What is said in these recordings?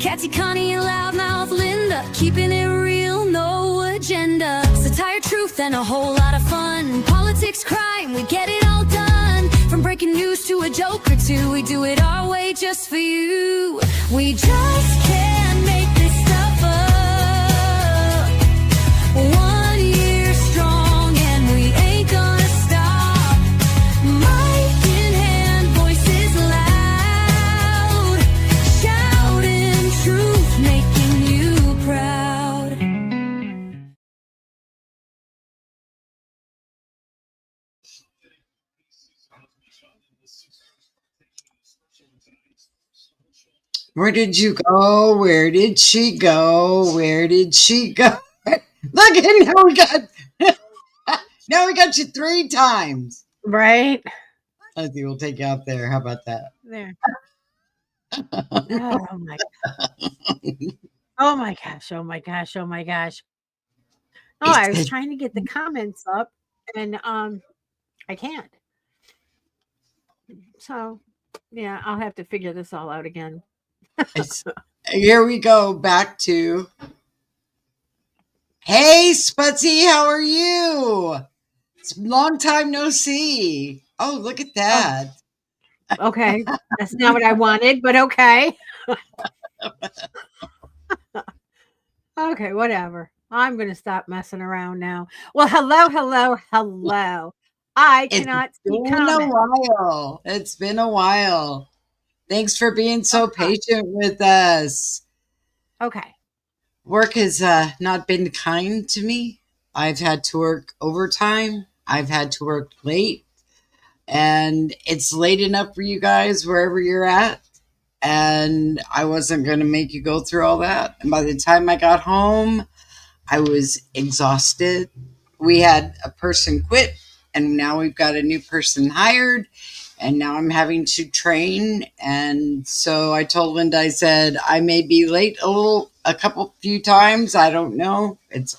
Katty Konnie Loudmouth Linda, keeping it real, no agenda. Satire, truth, and a whole lot of fun. Politics, crime, we get it all done. From breaking news to a joke or two, we do it our way just for you. We just can't make this stuff up. 1 year strong and we ain't gonna stop. Mic in hand, voices loud, shouting truth, making you proud. Where did you go? Where did she go? Where did she go? Look at now we got you 3 times. Right? I think we'll take you out there. How about that? There. Oh my Oh my gosh. Oh my gosh. Oh my gosh. Oh, I was trying to get the comments up and I can't. So yeah, I'll have to figure this all out again. Here we go back to, hey Sputsy, how are you? It's long time no see. Oh, look at that. Okay, that's not what I wanted, but okay. Okay, whatever. I'm going to stop messing around now. Well, hello. I cannot see comments. It's been a while. Thanks for being so patient with us. Okay. Work has not been kind to me. I've had to work overtime. I've had to work late. And it's late enough for you guys wherever you're at. And I wasn't going to make you go through all that. And by the time I got home, I was exhausted. We had a person quit, and now we've got a new person hired. And now I'm having to train. And so I told Linda, I said, I may be late a few times. I don't know. It's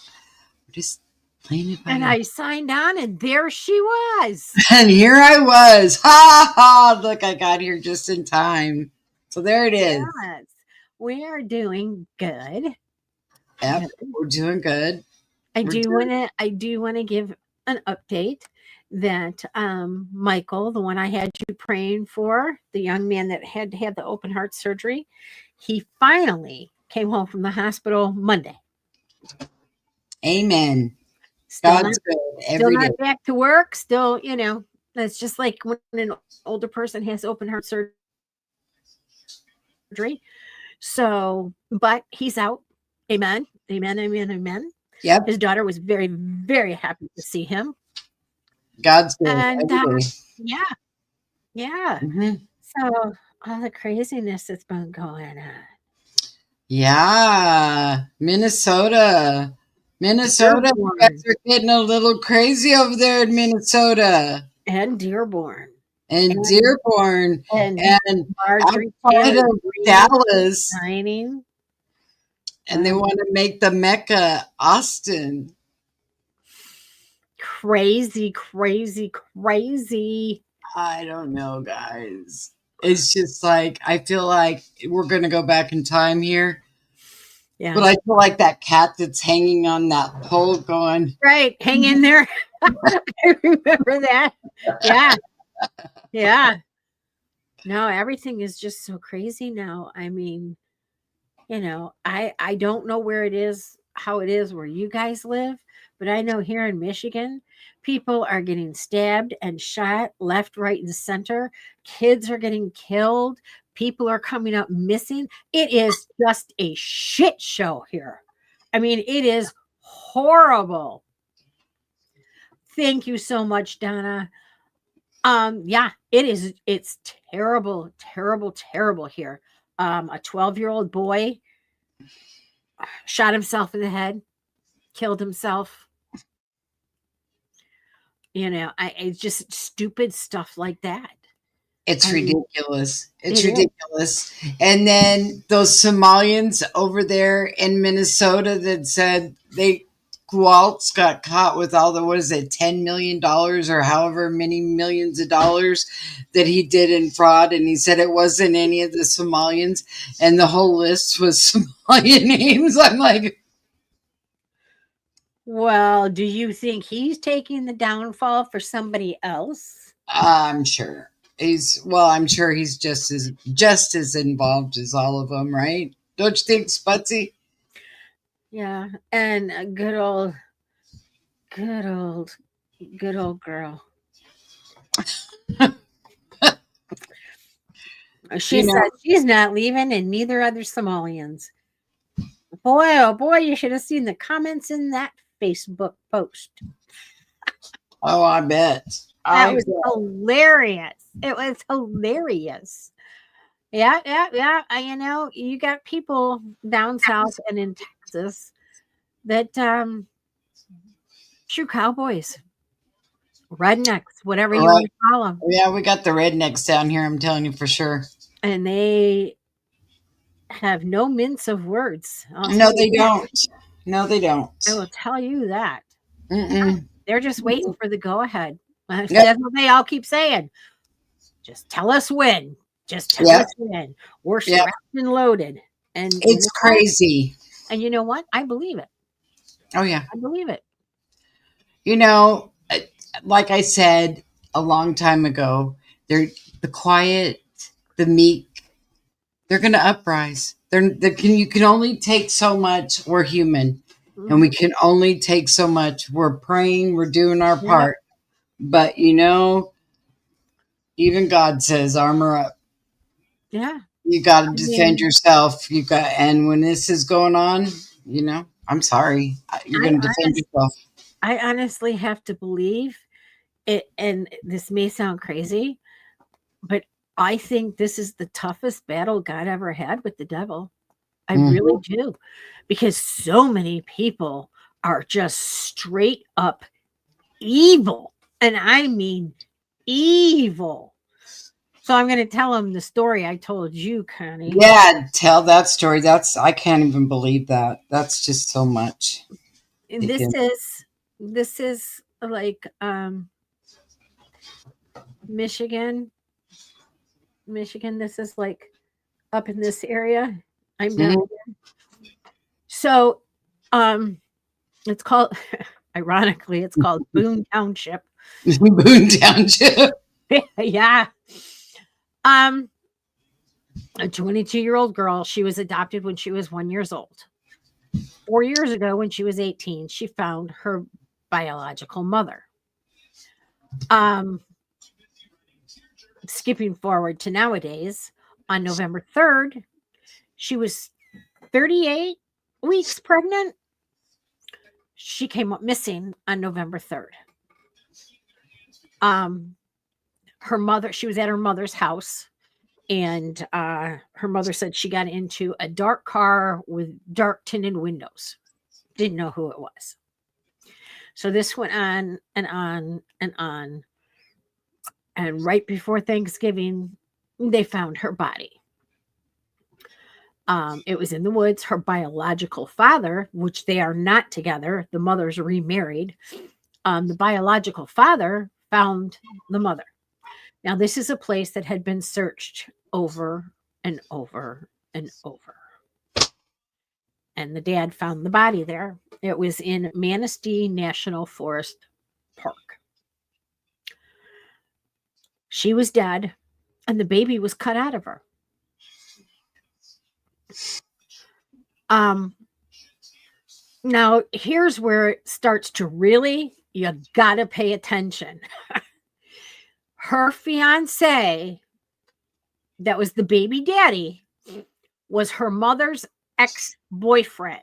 just playing it by And I signed on and there she was. And here I was. Ha ha. Look, I got here just in time. So there it is. Yes, we are doing good. Yep, we're doing good. I do want to give an update that Michael, the one I had you praying for, the young man that had the open heart surgery, he finally came home from the hospital Monday. Amen. God's good. Still not back to work. Still, it's just like when an older person has open heart surgery. So, but he's out. Amen. Yep. His daughter was very, very happy to see him. God's good. And yeah. Mm-hmm. So all the craziness that's been going on. Yeah, Minnesota. You guys are getting a little crazy over there in Minnesota. And Dearborn. And Marjorie outside of Dallas. Signing. And they want to make the Mecca Austin. Crazy. I don't know, guys. It's just like, I feel like we're going to go back in time here. Yeah. But I feel like that cat that's hanging on that pole going. Right. Hang in there. I remember that. Yeah. Yeah. No, everything is just so crazy now. I mean, I don't know where it is, how it is where you guys live, but I know here in Michigan, people are getting stabbed and shot left, right, and center. Kids are getting killed. People are coming up missing. It is just a shit show here. I mean, it is horrible. Thank you so much, Donna. Yeah, it's terrible here. A 12-year-old boy shot himself in the head, killed himself. It's just stupid stuff like that. It's ridiculous. It's ridiculous. And then those Somalians over there in Minnesota that said they Waltz got caught with all the, what is it, $10 million or however many millions of dollars that he did in fraud. And he said it wasn't any of the Somalians. And the whole list was Somalian names. I'm like, Well, do you think he's taking the downfall for somebody else? I'm sure. I'm sure he's just as involved as all of them, right? Don't you think, Sputsy? Yeah, and a good old girl. She You know, said she's not leaving, and neither are the Somalians. Boy, oh boy, you should have seen the comments in that Facebook post. oh, I bet. That was hilarious. It was hilarious. Yeah, yeah, yeah. You know, you got people down south and in Texas that true cowboys, rednecks, whatever you want to call them, Yeah, we got the rednecks down here, I'm telling you for sure. and they have no mince of words. No, they don't. No, they don't. I will tell you that. Mm-mm. They're just waiting for the go ahead. Yep. That's what they all keep saying. Just tell us when. Just tell us when. We're strapped and loaded. And it's crazy. And you know what? I believe it. Oh, yeah. I believe it. You know, like I said a long time ago, they're the quiet, the meek, they're going to uprise. You can only take so much. We're human. And we can only take so much. We're praying. We're doing our part. But, you know, even God says, armor up. Yeah. You got to defend yourself. And when this is going on, you know, I'm sorry. You're going to defend yourself. I honestly have to believe it. And this may sound crazy, but I think this is the toughest battle God ever had with the devil. I really do. Because so many people are just straight up evil. And I mean evil. So I'm going to tell him the story I told you, Connie. Yeah, tell that story. I can't even believe that. That's just so much. This is like Michigan. This is like up in this area. I'm down here. So it's called ironically, it's called Boone Township. Boone Township. Yeah. A 22-year-old girl, she was adopted when she was 1 year old. 4 years ago, when she was 18, she found her biological mother. Skipping forward to nowadays, on November 3rd, she was 38 weeks pregnant. She came up missing on November 3rd. Her mother, she was at her mother's house, and her mother said she got into a dark car with dark tinted windows. Didn't know who it was. So this went on and on and on. And right before Thanksgiving, they found her body. It was in the woods. Her biological father, which they are not together, the mother's remarried. The biological father found the mother. Now, this is a place that had been searched over and over and over. And the dad found the body there. It was in Manistee National Forest Park. She was dead, and the baby was cut out of her. Now, here's where it starts to really, you gotta pay attention. Her fiance, that was the baby daddy, was her mother's ex-boyfriend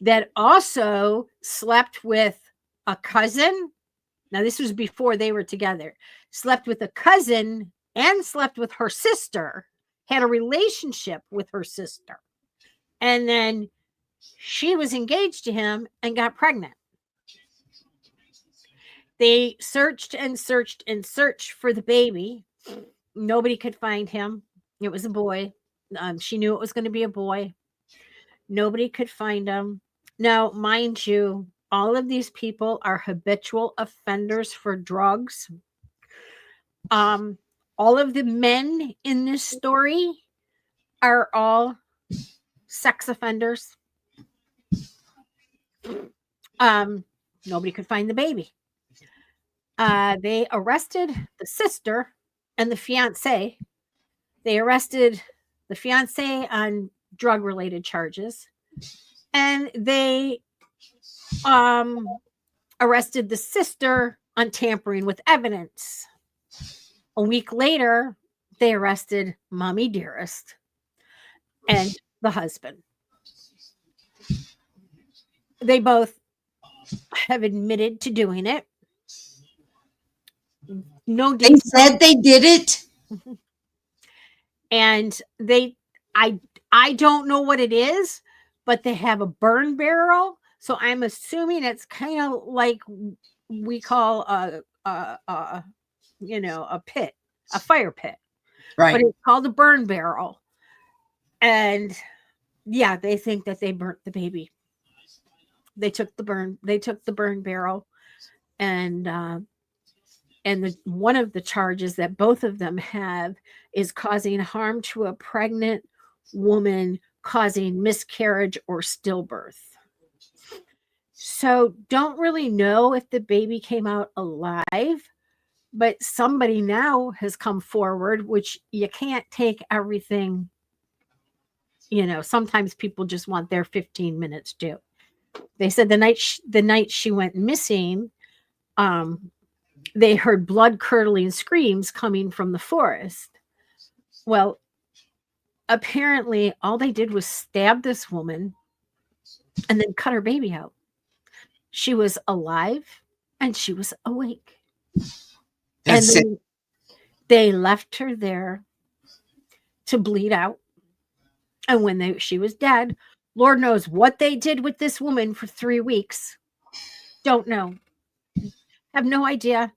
that also slept with a cousin. Now, this was before they were together. Slept with a cousin and slept with her sister, had a relationship with her sister. And then she was engaged to him and got pregnant. They searched and searched and searched for the baby. Nobody could find him. It was a boy. She knew it was going to be a boy. Nobody could find him. Now, mind you, all of these people are habitual offenders for drugs. All of the men in this story are all sex offenders. Nobody could find the baby. They arrested the sister and the fiance. They arrested the fiance on drug related charges, and they arrested the sister on tampering with evidence. A week later, they arrested Mommy Dearest and the husband. They both have admitted to doing it. No They details. said they did it. And I don't know what it is, but they have a burn barrel. So I'm assuming it's kind of like we call a pit, a fire pit. Right. But it's called a burn barrel. And yeah, they think that they burnt the baby. They took the burn barrel, and one of the charges that both of them have is causing harm to a pregnant woman, causing miscarriage or stillbirth. So don't really know if the baby came out alive, but somebody now has come forward, which you can't take everything. Sometimes people just want their 15 minutes due. They said the night she went missing, they heard blood curdling screams coming from the forest. Well, apparently all they did was stab this woman and then cut her baby out. She was alive and she was awake. That's it. They left her there to bleed out. And when she was dead, Lord knows what they did with this woman for 3 weeks. Don't know. Have no idea.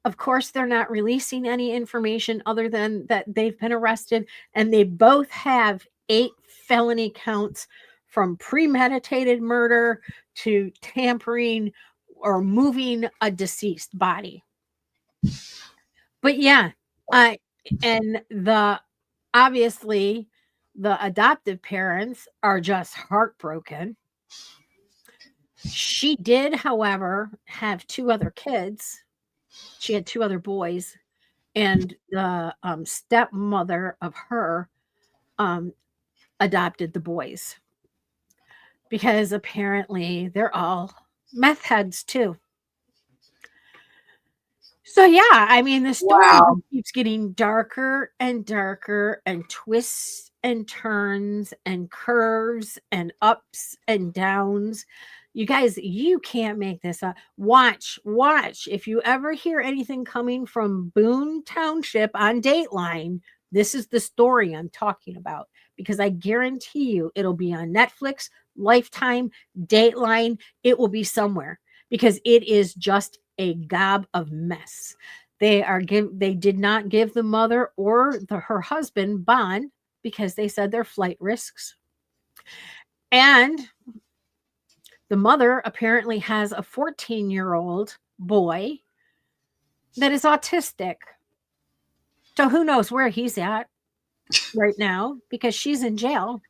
Of course, they're not releasing any information other than that they've been arrested, and they both have 8 felony counts, from premeditated murder to tampering or moving a deceased body. But yeah, and obviously the adoptive parents are just heartbroken. She did, however, have 2 other kids. She had 2 other boys, and the stepmother of her adopted the boys because apparently they're all meth heads too. So yeah, I mean, the story keeps getting darker and darker, and twists and turns and curves and ups and downs. You guys, you can't make this up. Watch. If you ever hear anything coming from Boone Township on Dateline, this is the story I'm talking about, because I guarantee you it'll be on Netflix, Lifetime, Dateline. It will be somewhere, because it is just a gob of mess. They did not give the mother or her husband bond because they said they're flight risks. And the mother apparently has a 14-year-old boy that is autistic. So who knows where he's at right now, because she's in jail.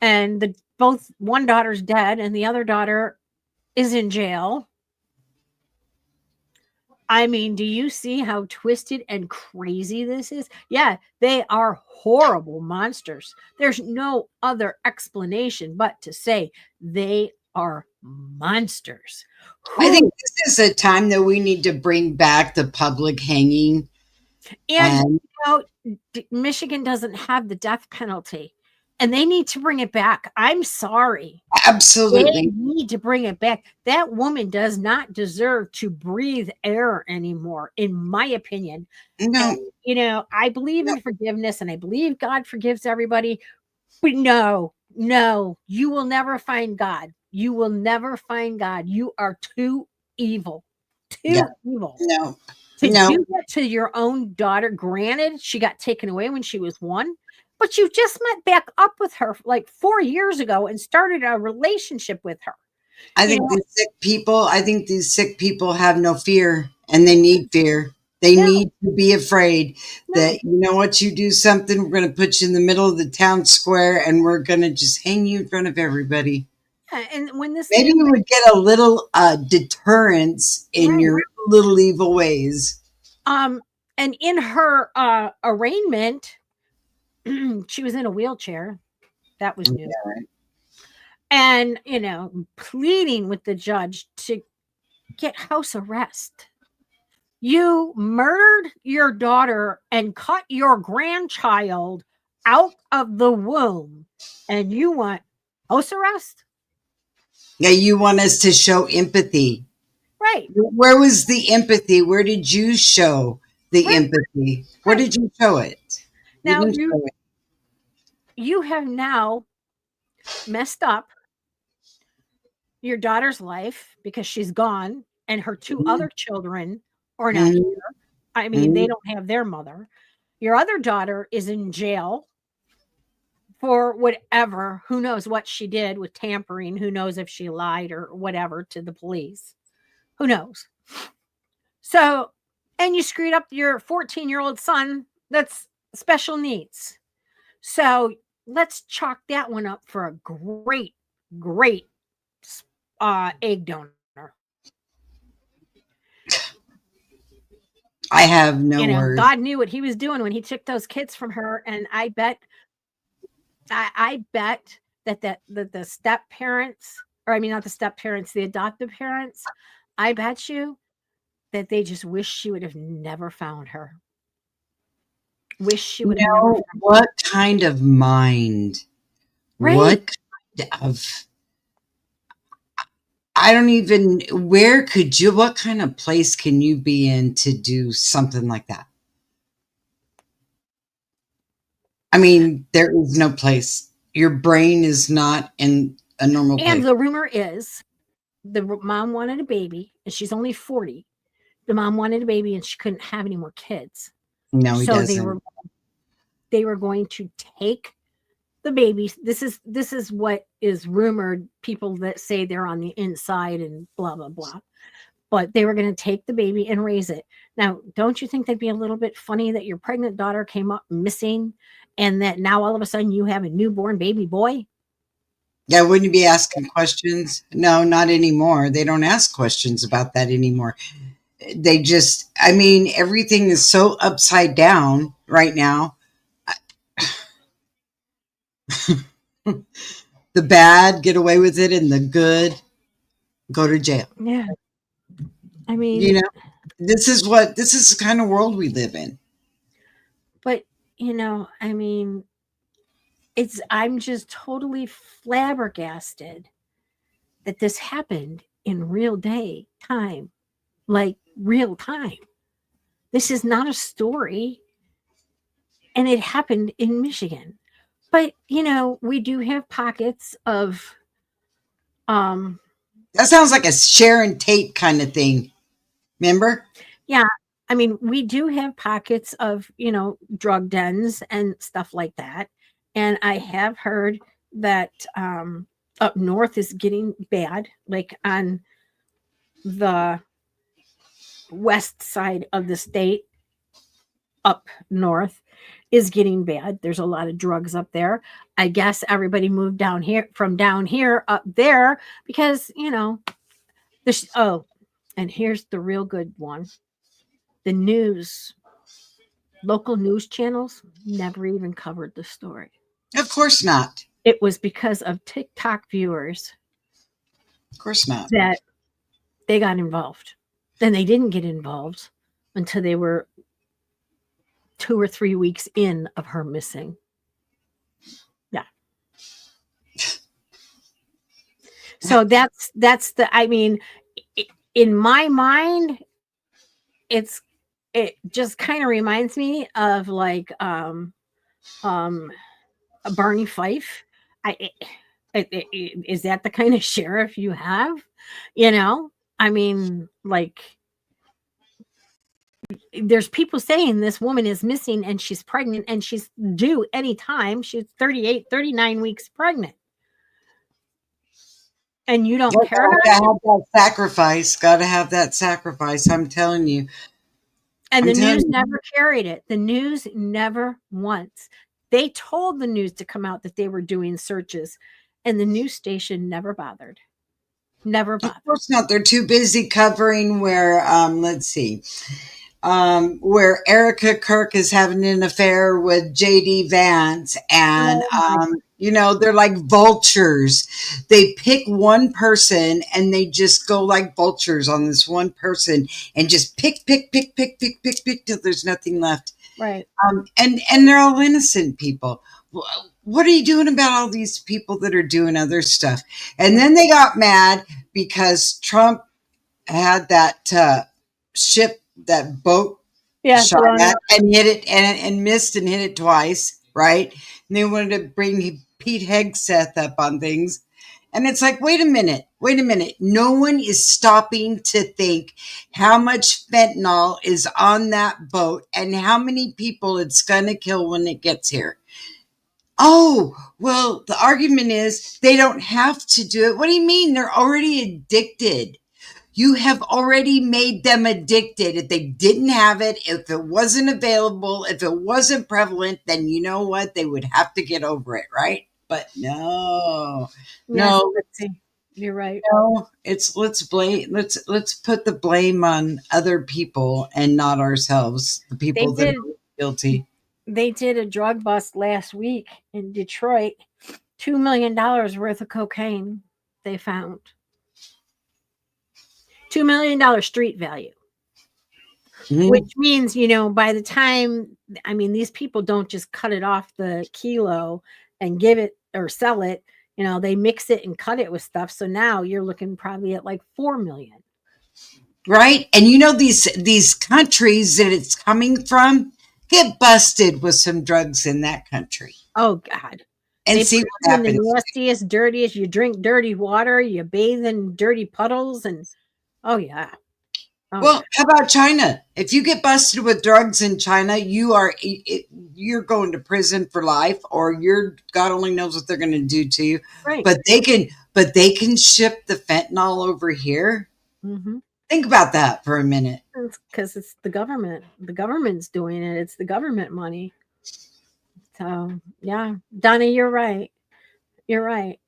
And one daughter's dead and the other daughter is in jail. I mean, do you see how twisted and crazy this is? Yeah, they are horrible monsters. There's no other explanation but to say they are monsters. I think this is a time that we need to bring back the public hanging. And Michigan doesn't have the death penalty, and they need to bring it back. I'm sorry. Absolutely. They need to bring it back. That woman does not deserve to breathe air anymore, in my opinion. No. And, I believe in forgiveness, and I believe God forgives everybody. But no, you will never find God. You will never find God. You are too evil. Too evil. No. To do that to your own daughter. Granted, she got taken away when she was 1, but you just met back up with her like 4 years ago and started a relationship with her. I think these sick people have no fear, and they need fear. They No, need to be afraid no. that, you know what, you do something, we're going to put you in the middle of the town square and we're going to just hang you in front of everybody. Yeah, and when this Maybe thing, you would get a little deterrence in right, your little evil ways. and in her arraignment, she was in a wheelchair. That was new. Yeah, right. And, pleading with the judge to get house arrest. You murdered your daughter and cut your grandchild out of the womb, and you want house arrest? Yeah, you want us to show empathy. Right. Where was the empathy? Where did you show the Right. empathy? Where Right. did you show it? You Now didn't show it. you have now messed up your daughter's life because she's gone and her two other children are not Mhm, here. I mean, they mhm. don't have their mother. Your other daughter is in jail for whatever. Who knows what she did with tampering? Who knows if she lied or whatever to the police? Who knows? So, and you screwed up your 14-year-old son that's special needs. So let's chalk that one up for a great, great egg donor. I have no words. God knew what he was doing when he took those kids from her, and I bet that the step parents, or I mean not the step parents, the adoptive parents, I bet you that they just wish she would have never found her. Wish she would have never found her. What kind of mind? Right. What kind of, I don't even, where could you, what kind of place can you be in to do something like that? I mean, there is no place. Your brain is not in a normal place. And the rumor is the mom wanted a baby, and she's only 40. The mom wanted a baby, and she couldn't have any more kids. No, he So doesn't. they were going to take the baby. This is what is rumored. People that say they're on the inside and blah blah blah. But they were going to take the baby and raise it. Now, don't you think that'd be a little bit funny that your pregnant daughter came up missing, and that now all of a sudden you have a newborn baby boy? Yeah, wouldn't you be asking questions? No, not anymore. They don't ask questions about that anymore. They just, I mean, everything is so upside down right now. The bad get away with it, and the good go to jail. Yeah. I mean, You know, this is the kind of world we live in. but I mean, I'm just totally flabbergasted that this happened in real time, like real time. This is not a story, and it happened in Michigan. But we do have pockets of That sounds like a Sharon Tate kind of thing. Remember? yeah, I mean, we do have pockets of, drug dens and stuff like that. And I have heard that up north is getting bad, like on the west side of the state, up north is getting bad. There's a lot of drugs up there. I guess everybody moved down here from down here up there because, and here's the real good one. The local news channels never even covered the story. Of course not. It was because of TikTok viewers Of course not. that they got involved. Then they didn't get involved until they were 2 or 3 weeks in of her missing. Yeah. So that's I mean, in my mind, it just kind of reminds me of like a Barney Fife. Is that the kind of sheriff you have? I mean, like there's people saying this woman is missing and she's pregnant and she's due anytime. She's 38, 39 weeks pregnant. And you don't care about it? Have that sacrifice. Got to have that sacrifice. I'm telling you. And the news never carried it. The news never once. They told the news to come out that they were doing searches, and the news station never bothered. Never bothered. Of course not. They're too busy covering where, let's see, where Erica Kirk is having an affair with JD Vance. And, they're like vultures. They pick one person and they just go like vultures on this one person and just pick till there's nothing left. Right. And they're all innocent people. What are you doing about all these people that are doing other stuff? And then they got mad because Trump had that ship, that boat shot at and hit it and missed and hit it twice, right? And they wanted to bring Pete Hegseth up on things. And it's like, wait a minute. No one is stopping to think how much fentanyl is on that boat and how many people it's going to kill when it gets here. Oh, well, the argument is they don't have to do it. What do you mean? They're already addicted. You have already made them addicted. If they didn't have it, if it wasn't available, if it wasn't prevalent, then you know what? They would have to get over it, right? But no. You're right. No, let's put the blame on other people and not ourselves, the people that are guilty. They did a drug bust last week in Detroit. $2 million worth of cocaine they found. $2 million street value. Mm-hmm. Which means, by the time, these people don't just cut it off the kilo and give it or sell it. They mix it and cut it with stuff. So now you're looking probably at like 4 million. Right. And these countries that it's coming from get busted with some drugs in that country. Oh God. And they see what happens. The nastiest, dirtiest, you drink dirty water, you bathe in dirty puddles, and oh yeah. Well, how about China? If you get busted with drugs in China, you're going to prison for life, or God only knows what they're going to do to you. Right. But they can ship the fentanyl over here. Mm-hmm. Think about that for a minute. Because it's the government. The government's doing it. It's the government money. So yeah, Donna, you're right. You're right.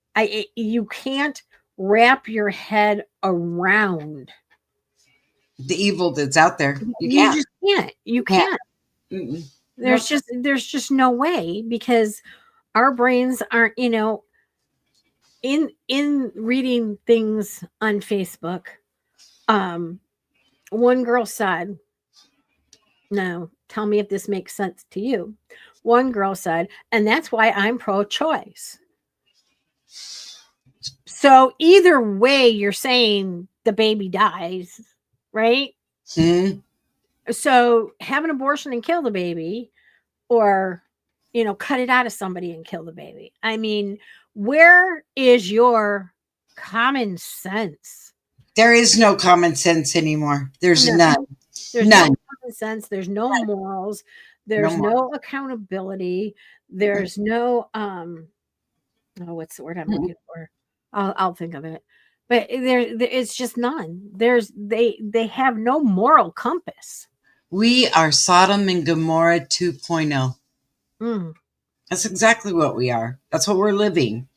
You can't wrap your head around the evil that's out there. You just can't. You can't. Mm-mm. There's just no way, because our brains aren't, in reading things on Facebook. One girl said, no, tell me if this makes sense to you. One girl said, and that's why I'm pro-choice. So either way, you're saying the baby dies, right? Mm-hmm. So have an abortion and kill the baby, or, cut it out of somebody and kill the baby. Where is your common sense? There is no common sense anymore. There's none. There's none. No common sense. There's no morals. There's no accountability. There's no, what's the word I'm looking for? I'll think of it. But it's just none. They have no moral compass. We are Sodom and Gomorrah 2.0. Mm. That's exactly what we are. That's what we're living.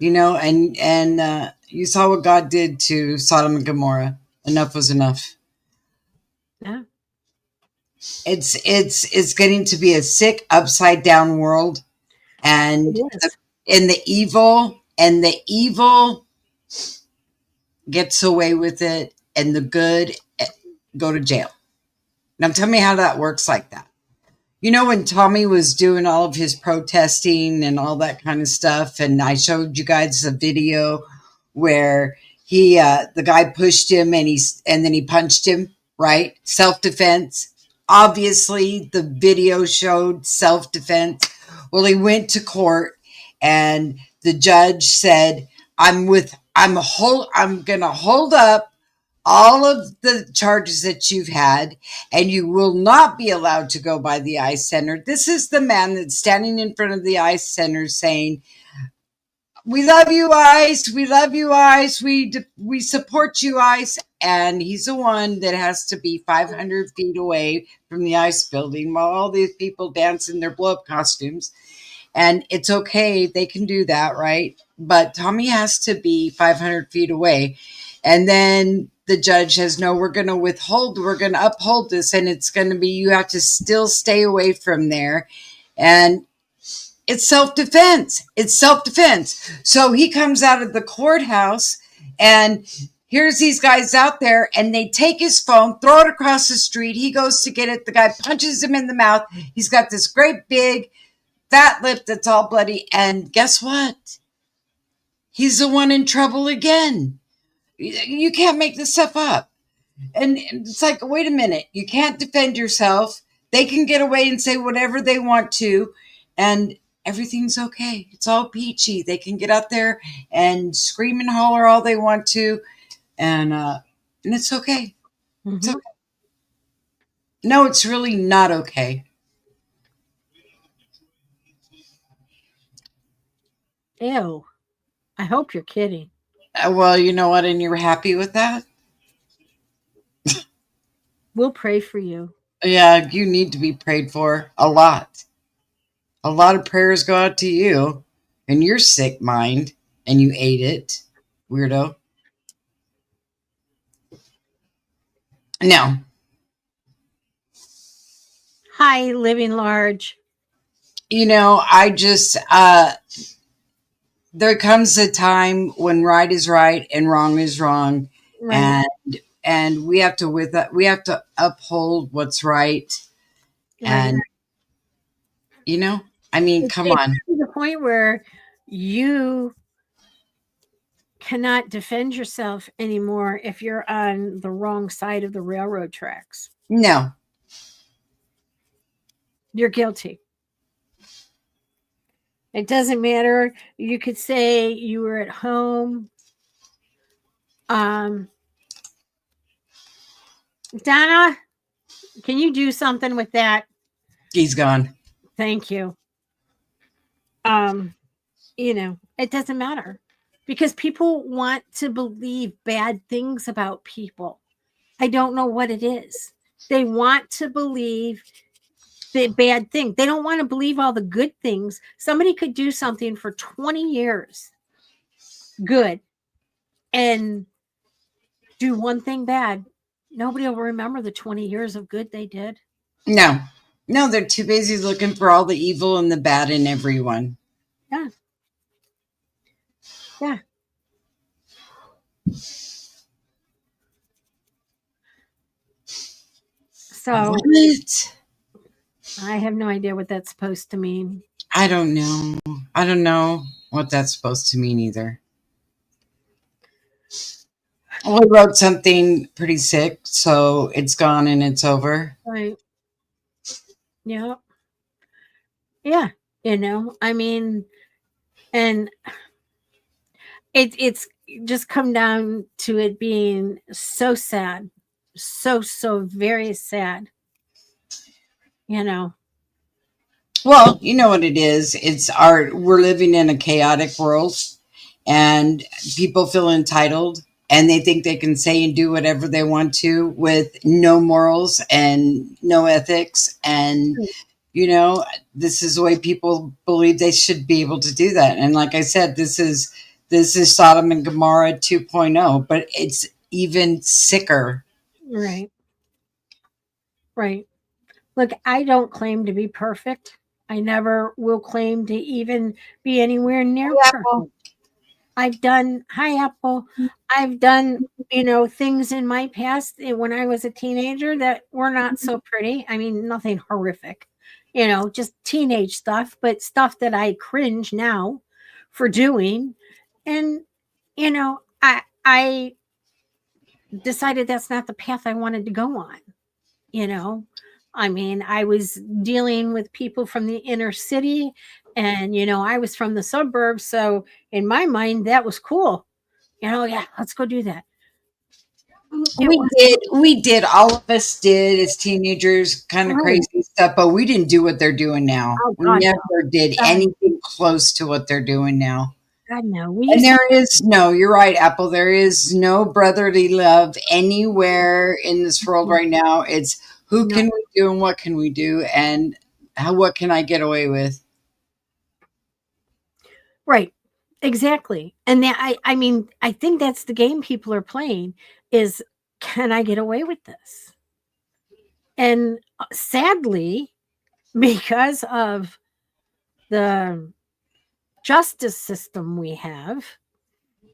And you saw what God did to Sodom and Gomorrah. Enough was enough. Yeah. It's getting to be a sick, upside down world, and the evil gets away with it, and the good go to jail. Now tell me how that works like that. When Tommy was doing all of his protesting and all that kind of stuff, and I showed you guys a video where the guy pushed him and then he punched him, right? Self-defense. Obviously, the video showed self-defense. Well, he went to court and the judge said, I'm going to hold up all of the charges that you've had, and you will not be allowed to go by the ICE center. This is the man that's standing in front of the ICE center saying, we love you, ICE. We love you, ICE. We support you, ICE. And he's the one that has to be 500 feet away from the ICE building while all these people dance in their blow-up costumes. And it's okay. They can do that, right? But Tommy has to be 500 feet away. And then the judge has, no, we're going to uphold this. And it's going to be, you have to still stay away from there. And it's self-defense. It's self-defense. So he comes out of the courthouse and here's these guys out there and they take his phone, throw it across the street. He goes to get it. The guy punches him in the mouth. He's got this great big fat lip that's all bloody. And guess what? He's the one in trouble again. You can't make this stuff up. And it's like, wait a minute. You can't defend yourself. They can get away and say whatever they want to. And everything's okay. It's all peachy. They can get out there and scream and holler all they want to. And it's okay. Mm-hmm. It's okay. No, it's really not okay. Ew. I hope you're kidding. Well, you know what? And you're happy with that? We'll pray for you. Yeah, you need to be prayed for a lot. A lot of prayers go out to you and your sick mind, and you ate it, weirdo. No. Hi, living large. You know, I just, there comes a time when right is right and wrong is wrong. Right. And we have to uphold what's right. Right. And, you know, I mean, come on. To the point where you cannot defend yourself anymore if you're on the wrong side of the railroad tracks. No. You're guilty. It doesn't matter. You could say you were at home. Donna, can you do something with that? He's gone. Thank you. You know, it doesn't matter because people want to believe bad things about people. I don't know what it is. They want to believe the bad thing. They don't want to believe all the good things. Somebody could do something for 20 years good and do one thing bad. Nobody will remember the 20 years of good they did. No, they're too busy looking for all the evil and the bad in everyone. Yeah. Yeah. So What? I have no idea what that's supposed to mean. I don't know. I don't know what that's supposed to mean either. We wrote something pretty sick, so it's gone and it's over. Right. Yeah. Yeah. You know, I mean, and it's just come down to it being so sad. So very sad. You know. Well, you know what it is. We're living in a chaotic world and people feel entitled and they think they can say and do whatever they want to with no morals and no ethics. And, you know, this is the way people believe they should be able to do that. And like I said, this is Sodom and Gomorrah 2.0, but it's even sicker. Right. Right. Look, I don't claim to be perfect. I never will claim to even be anywhere near perfect. I've done, hi, Apple. I've done, you know, things in my past when I was a teenager that were not so pretty. I mean, nothing horrific, you know, just teenage stuff, but stuff that I cringe now for doing. And, you know, I decided that's not the path I wanted to go on, you know. I mean, I was dealing with people from the inner city and, you know, I was from the suburbs. So in my mind, that was cool. You know, yeah, let's go do that. We did. All of us did as teenagers, kind of Right. crazy stuff, but we didn't do what they're doing now. Oh We God, no. never did God, anything close to what they're doing now. God, no. We And used to. there is no, you're right, Apple. There is no brotherly love anywhere in this world right now. It's who No. can we do and what can we do and what can I get away with? Right. Exactly. And that I mean, I think that's the game people are playing is can I get away with this? And sadly, because of the justice system we have,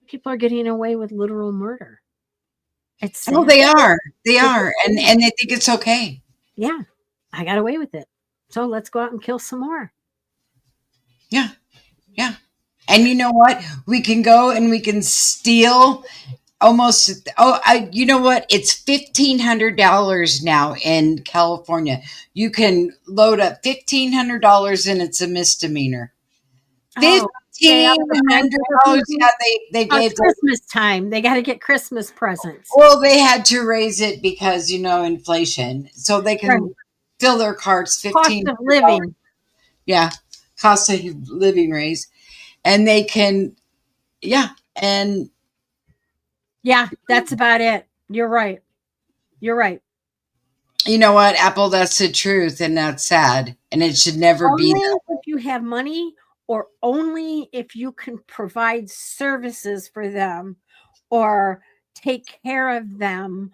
people are getting away with literal murder. It's Oh, sad. they It are, really is. and they think it's okay. Yeah, I got away with it. So let's go out and kill some more. Yeah, yeah. And you know what? We can go and we can steal almost. Oh, you know what? It's $1,500 now in California. You can load up $1,500 and it's a misdemeanor. Oh, stay out Fifteen of the bank. hundred dollars. Yeah, they Oh, it's gave. Christmas time. They got to get Christmas presents. Well, they had to raise it because inflation, so they Right. can fill their carts. Cost of $1,500. living. Yeah, cost of living raise, and they can. Yeah, and Yeah, that's about it. You're right. You're right. you know what, Apple? That's the truth, and that's sad, and it should never be Only that. if you have money or only if you can provide services for them or take care of them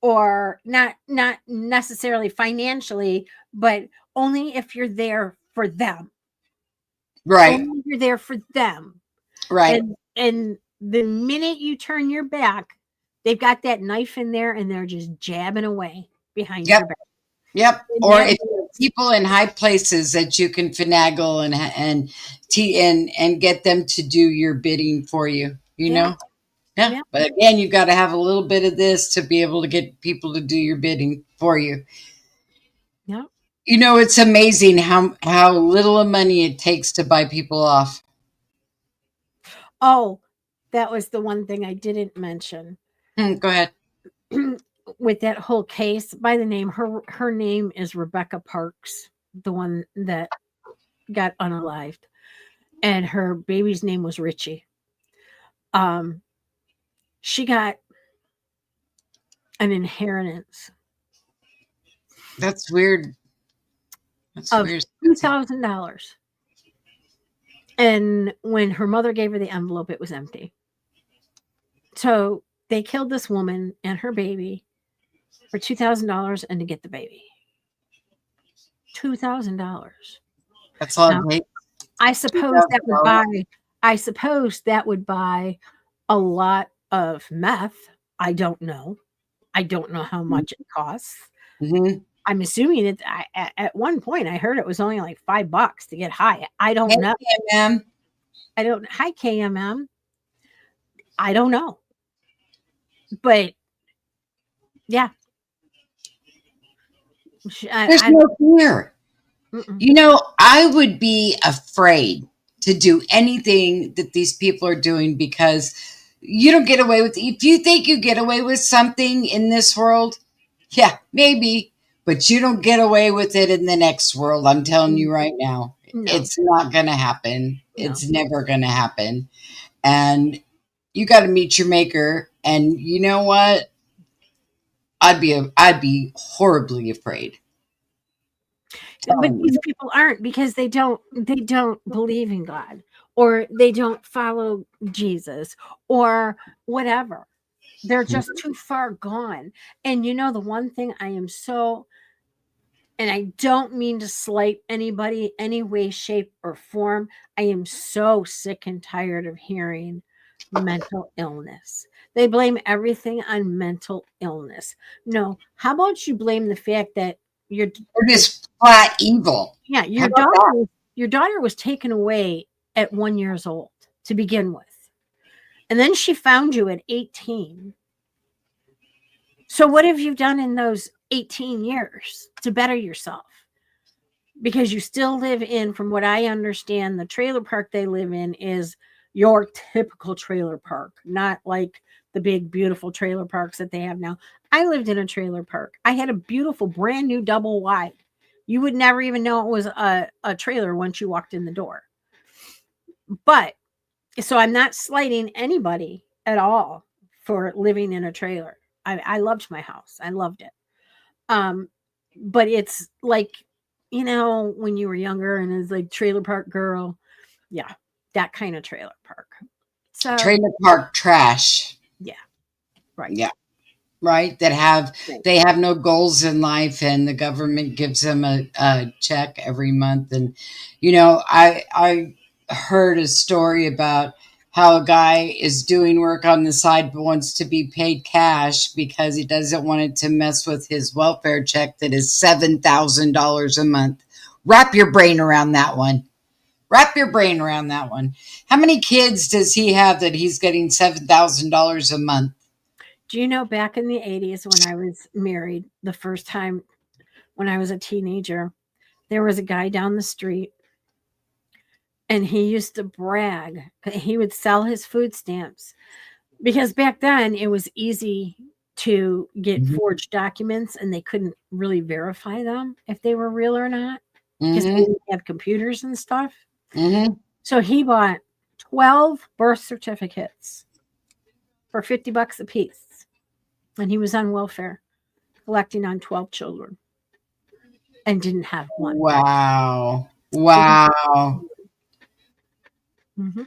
or not necessarily financially, but only if you're there for them. Right, Only if you're there for them. right. And the minute you turn your back, they've got that knife in there and they're just jabbing away behind Yep, your back. yep. And Or that if is, people in high places that you can finagle and get them to do your bidding for you. yeah, Yeah, yeah, but again, you've got to have a little bit of this to be able to get people to do your bidding for you. yeah. It's amazing how little of money it takes to buy people off. Oh, that was the one thing I didn't mention Go ahead. with that whole case. By the name, her name is Rebecca Parks, the one that got unalived, and her baby's name was Richie. She got an inheritance That's weird. That's of weird. $2,000, and when her mother gave her the envelope, it was empty. So they killed this woman and her baby for $2,000 and to get the baby. $2,000. That's all Now, it takes. I suppose that would $2,000. buy a lot of meth. I don't know. I don't know how much it costs. Mm-hmm. I'm assuming it at one point I heard it was only like $5 to get high. I don't know. ma'am. I don't hi KMM. I don't know. But yeah. There's I no fear. mm-mm. I would be afraid to do anything that these people are doing because you don't get away with it. If you think you get away with something in this world, yeah, maybe, but you don't get away with it in the next world. I'm telling you right now, No. it's not going to happen. No. It's never going to happen. And you got to meet your maker. And you know what? I'd be horribly afraid. But these people aren't because they don't believe in God or they don't follow Jesus or whatever. They're just too far gone. And the one thing I am so, and I don't mean to slight anybody any way, shape, or form. I am so sick and tired of hearing mental illness. They blame everything on mental illness. No, how about you blame the fact that They're just flat evil. yeah, How about that? your daughter was taken away at 1 year old to begin with. And then she found you at 18. So what have you done in those 18 years to better yourself? Because you still live in, from what I understand, the trailer park they live in is your typical trailer park, not like the big, beautiful trailer parks that they have now. I lived in a trailer park. I had a beautiful, brand new double wide. You would never even know it was a trailer once you walked in the door. But so I'm not slighting anybody at all for living in a trailer. I loved my house. I loved it. Um, but it's like, when you were younger and it's like trailer park girl, yeah, that kind of trailer park. So Trailer park trash. yeah, right. Yeah. Right. They have no goals in life, and the government gives them a check every month. And, I heard a story about how a guy is doing work on the side but wants to be paid cash because he doesn't want it to mess with his welfare check that is $7,000 a month. Wrap your brain around that one. Wrap your brain around that one. How many kids does he have that he's getting $7,000 a month? Do you know back in the 80s when I was married the first time when I was a teenager, there was a guy down the street and he used to brag. He would sell his food stamps because back then it was easy to get forged documents and they couldn't really verify them if they were real or not because they didn't have computers and stuff. So he bought 12 birth certificates for $50 a piece. And he was on welfare collecting on 12 children and didn't have one. Wow. Mm-hmm.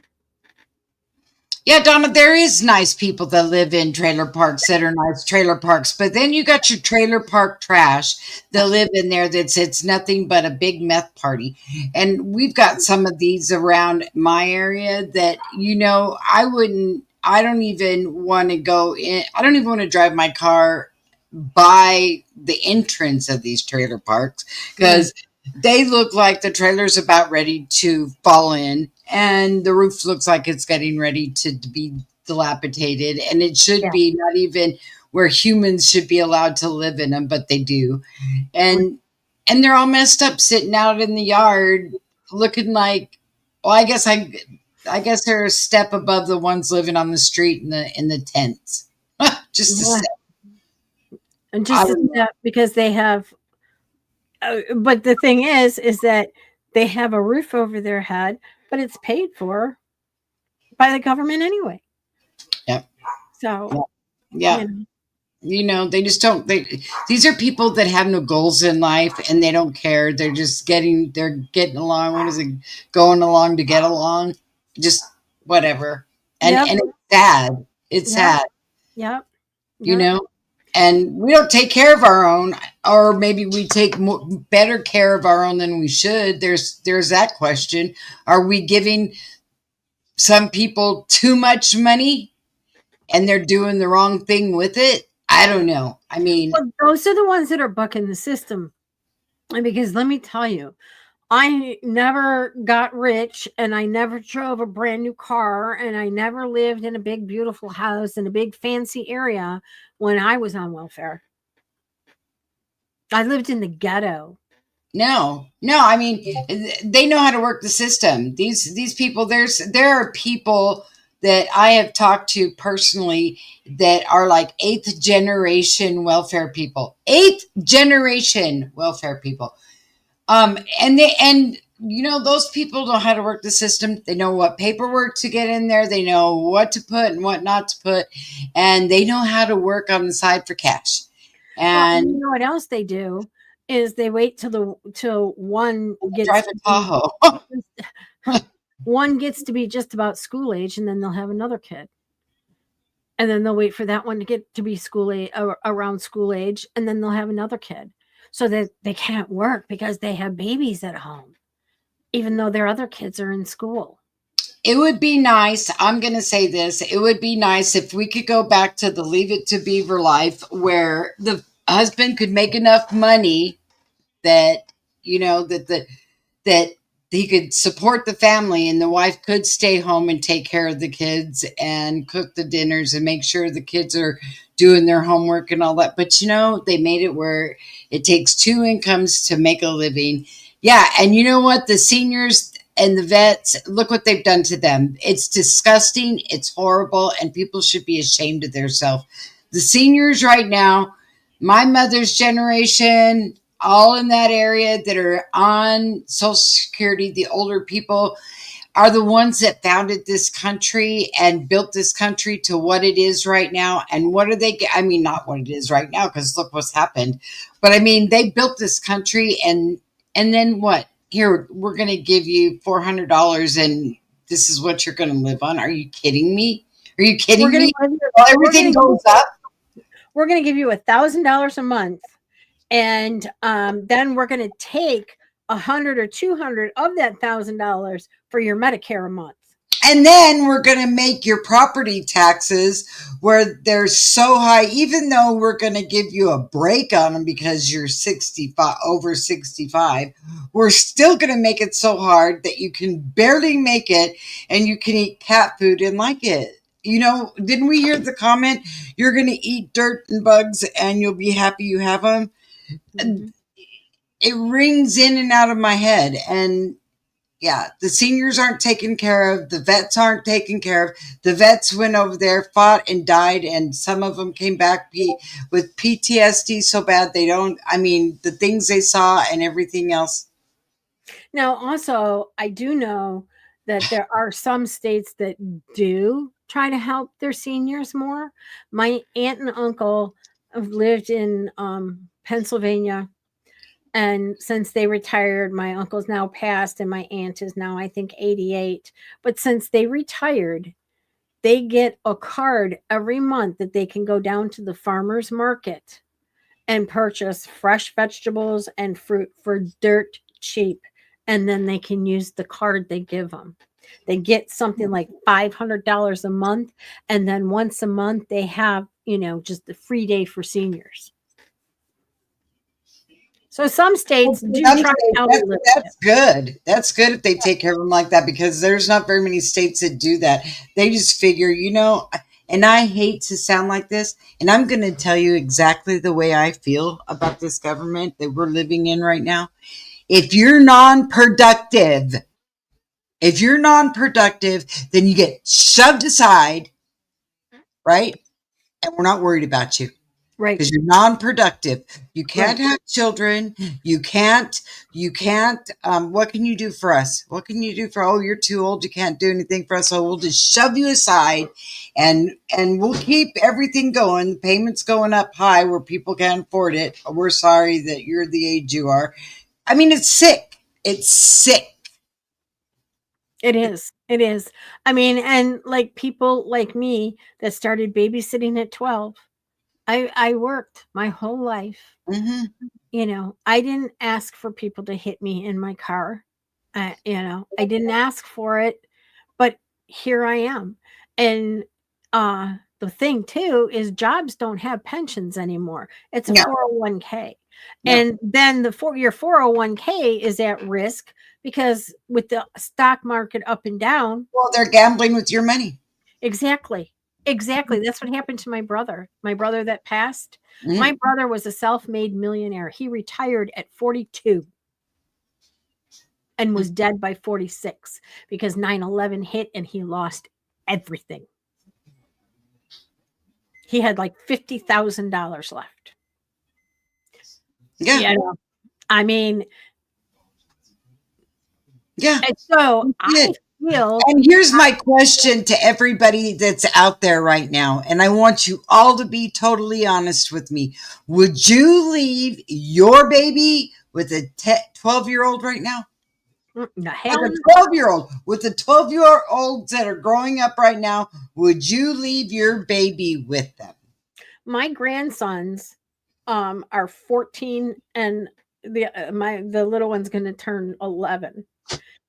Yeah, Donna, there is nice people that live in trailer parks that are nice trailer parks, but then you got your trailer park trash that live in there it's nothing but a big meth party. And we've got some of these around my area that, I don't even want to go in. I don't even want to drive my car by the entrance of these trailer parks because they look like the trailer's about ready to fall in and the roof looks like it's getting ready to be dilapidated, and it should be not even where humans should be allowed to live in them, but they do. And they're all messed up sitting out in the yard looking like, well, I guess they're a step above the ones living on the street in the tents. Just a step. And just because they have, but the thing is that they have a roof over their head, but it's paid for by the government anyway. Yep. So, yeah. They just don't. These are people that have no goals in life and they don't care. They're just getting along. What is it? Going along to get along. Just whatever. And it's sad. It's sad. Yep. And we don't take care of our own, or maybe we take better care of our own than we should. There's that question. Are we giving some people too much money and they're doing the wrong thing with it? I don't know. I mean, those are the ones that are bucking the system. And because let me tell you, I never got rich and I never drove a brand new car and I never lived in a big, beautiful house in a big, fancy area when I was on welfare. I lived in the ghetto. No. I mean, they know how to work the system. These people, there are people that I have talked to personally that are like 8th generation welfare people. 8th generation welfare people. Those people know how to work the system. They know what paperwork to get in there. They know what to put and what not to put. And they know how to work on the side for cash. And you know what else they do is they wait till one gets drive a Tahoe. One gets to be just about school age, and then they'll have another kid. And then they'll wait for that one to get to be around school age, and then they'll have another kid. So that they can't work because they have babies at home, even though their other kids are in school. It would be nice. I'm going to say this. It would be nice if we could go back to the Leave It to Beaver life where the husband could make enough money that, that he could support the family and the wife could stay home and take care of the kids and cook the dinners and make sure the kids are doing their homework and all that. But, they made it where it takes 2 incomes to make a living. Yeah. And you know what? The seniors, and the vets, look what they've done to them. It's disgusting. It's horrible. And people should be ashamed of themselves. The seniors right now, my mother's generation, all in that area that are on Social Security, the older people, are the ones that founded this country and built this country to what it is right now. And what are they? I mean, not what it is right now, because look what's happened. But I mean, they built this country, and then what? Here, we're going to give you $400, and this is what you're going to live on. Are you kidding me? Are you kidding me? Well, everything goes up. We're going to give you $1,000 a month, and then we're going to take 100 or 200 of that $1,000 for your Medicare a month. And then we're going to make your property taxes where they're so high, even though we're going to give you a break on them because you're 65, over 65, we're still going to make it so hard that you can barely make it, and you can eat cat food and like it. You know, didn't we hear the comment? You're going to eat dirt and bugs and you'll be happy you have them. Mm-hmm. It rings in and out of my head. And yeah, the seniors aren't taken care of. The vets aren't taken care of. The vets went over there, fought and died. And some of them came back with PTSD so bad they don't, I mean, the things they saw and everything else. Now, also, I do know that there are some states that do try to help their seniors more. My aunt and uncle have lived in Pennsylvania. And since they retired, my uncle's now passed and my aunt is now, I think, 88. But since they retired, they get a card every month that they can go down to the farmer's market and purchase fresh vegetables and fruit for dirt cheap. And then they can use the card they give them. They get something like $500 a month. And then once a month, they have, just the free day for seniors. So some states do try to help. That's good. That's good if they take care of them like that, because there's not very many states that do that. They just figure, and I hate to sound like this, and I'm going to tell you exactly the way I feel about this government that we're living in right now. If you're non-productive, then you get shoved aside, right? And we're not worried about you. Right. Because you're non-productive. You can't have children. You can't, what can you do for us? What can you do you're too old. You can't do anything for us. So we'll just shove you aside and we'll keep everything going. The payments going up high where people can't afford it. We're sorry that you're the age you are. I mean, it's sick. It's sick. It is. It is. I mean, and like people like me that started babysitting at 12, I worked my whole life. Mm-hmm. I didn't ask for people to hit me in my car. I didn't ask for it, but here I am. And the thing too is jobs don't have pensions anymore. It's a 401k. No. And then your 401k is at risk because with the stock market up and down. Well, they're gambling with your money. Exactly. That's what happened to my brother that passed. Mm-hmm. My brother was a self-made millionaire. He retired at 42 and was dead by 46 because 9/11 hit and he lost everything. He had like $50,000 left. Yeah. I mean, yeah. And so I feel. And here's my question to everybody that's out there right now. And I want you all to be totally honest with me. Would you leave your baby with a 12-year-old right now? No, hell like a 12-year-old. With the 12-year-olds that are growing up right now, would you leave your baby with them? My grandsons are 14 and the little one's going to turn 11.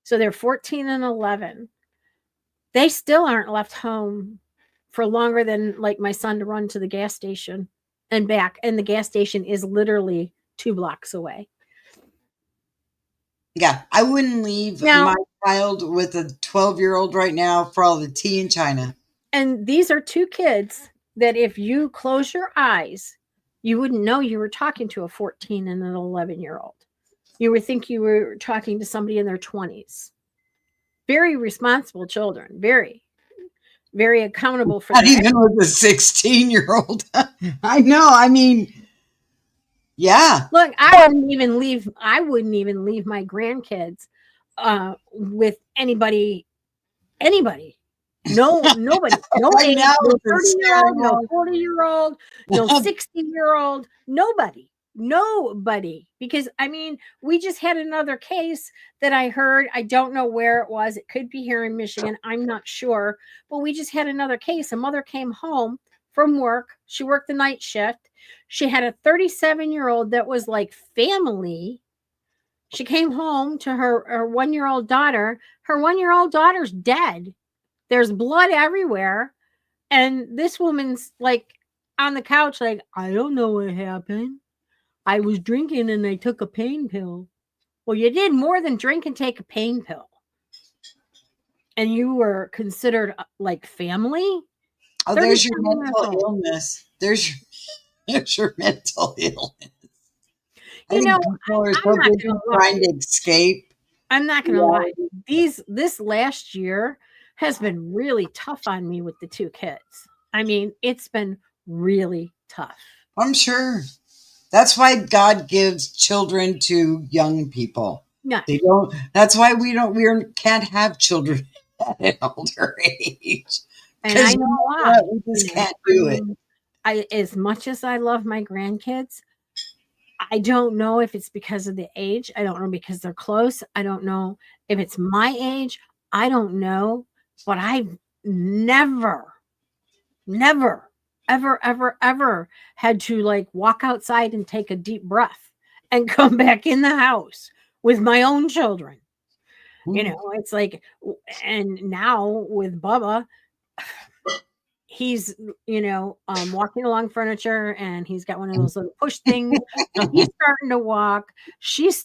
So they're 14 and 11. They still aren't left home for longer than like my son to run to the gas station and back. And the gas station is literally 2 blocks away. Yeah, I wouldn't leave my child with a 12-year-old right now for all the tea in China. And these are 2 kids that if you close your eyes, you wouldn't know you were talking to a 14 and an 11-year-old. You would think you were talking to somebody in their 20s. very responsible children, very, very accountable for Not their. even with a 16-year-old. I know. I mean, yeah. Look, I wouldn't even leave. I wouldn't even leave my grandkids with anybody. Anybody. No, nobody. No I age. know No the 30-year-old. No stereo. 40-year-old. No 60-year-old. Nobody. Nobody. Because I mean, we just had another case that I heard. I don't know where it was. It could be here in Michigan. I'm not sure. But we just had another case. A mother came home from work. She worked the night shift. She had a 37-year-old that was like family. She came home to her 1-year-old daughter. Her 1-year-old daughter's dead. There's blood everywhere. And this woman's like on the couch, like, I don't know what happened. I was drinking and I took a pain pill. Well, you did more than drink and take a pain pill. And you were considered like family? Oh, there's your 37 years mental old. illness. There's your mental illness. I You know, think people are I'm so not busy gonna lie. trying to escape. I'm not gonna lie. This last year has been really tough on me with the two kids. I mean, it's been really tough. I'm sure. That's why God gives children to young people. No, They don't. That's why we can't have children at an older age. and I Because know why. we just You know, can't do it. I as much as I love my grandkids, I don't know if it's because of the age. I don't know because they're close. I don't know if it's my age. I don't know. But I've never, never, ever, ever, ever had to like walk outside and take a deep breath and come back in the house with my own children. You know, it's like, and now with Bubba, he's walking along furniture and he's got one of those little push things, so he's starting to walk. She's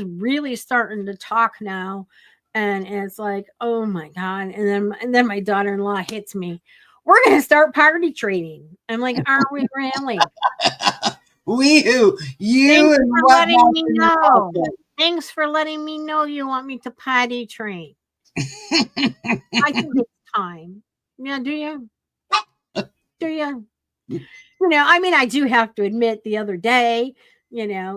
really starting to talk now, and it's like, oh my god. And then my daughter-in-law hits me, we're gonna start party trading. I'm like, aren't we really? You Thanks and for what letting me happened know. happened. Thanks for letting me know you want me to potty train. I think it's time. Yeah, do you? Do you? I mean, I do have to admit, the other day,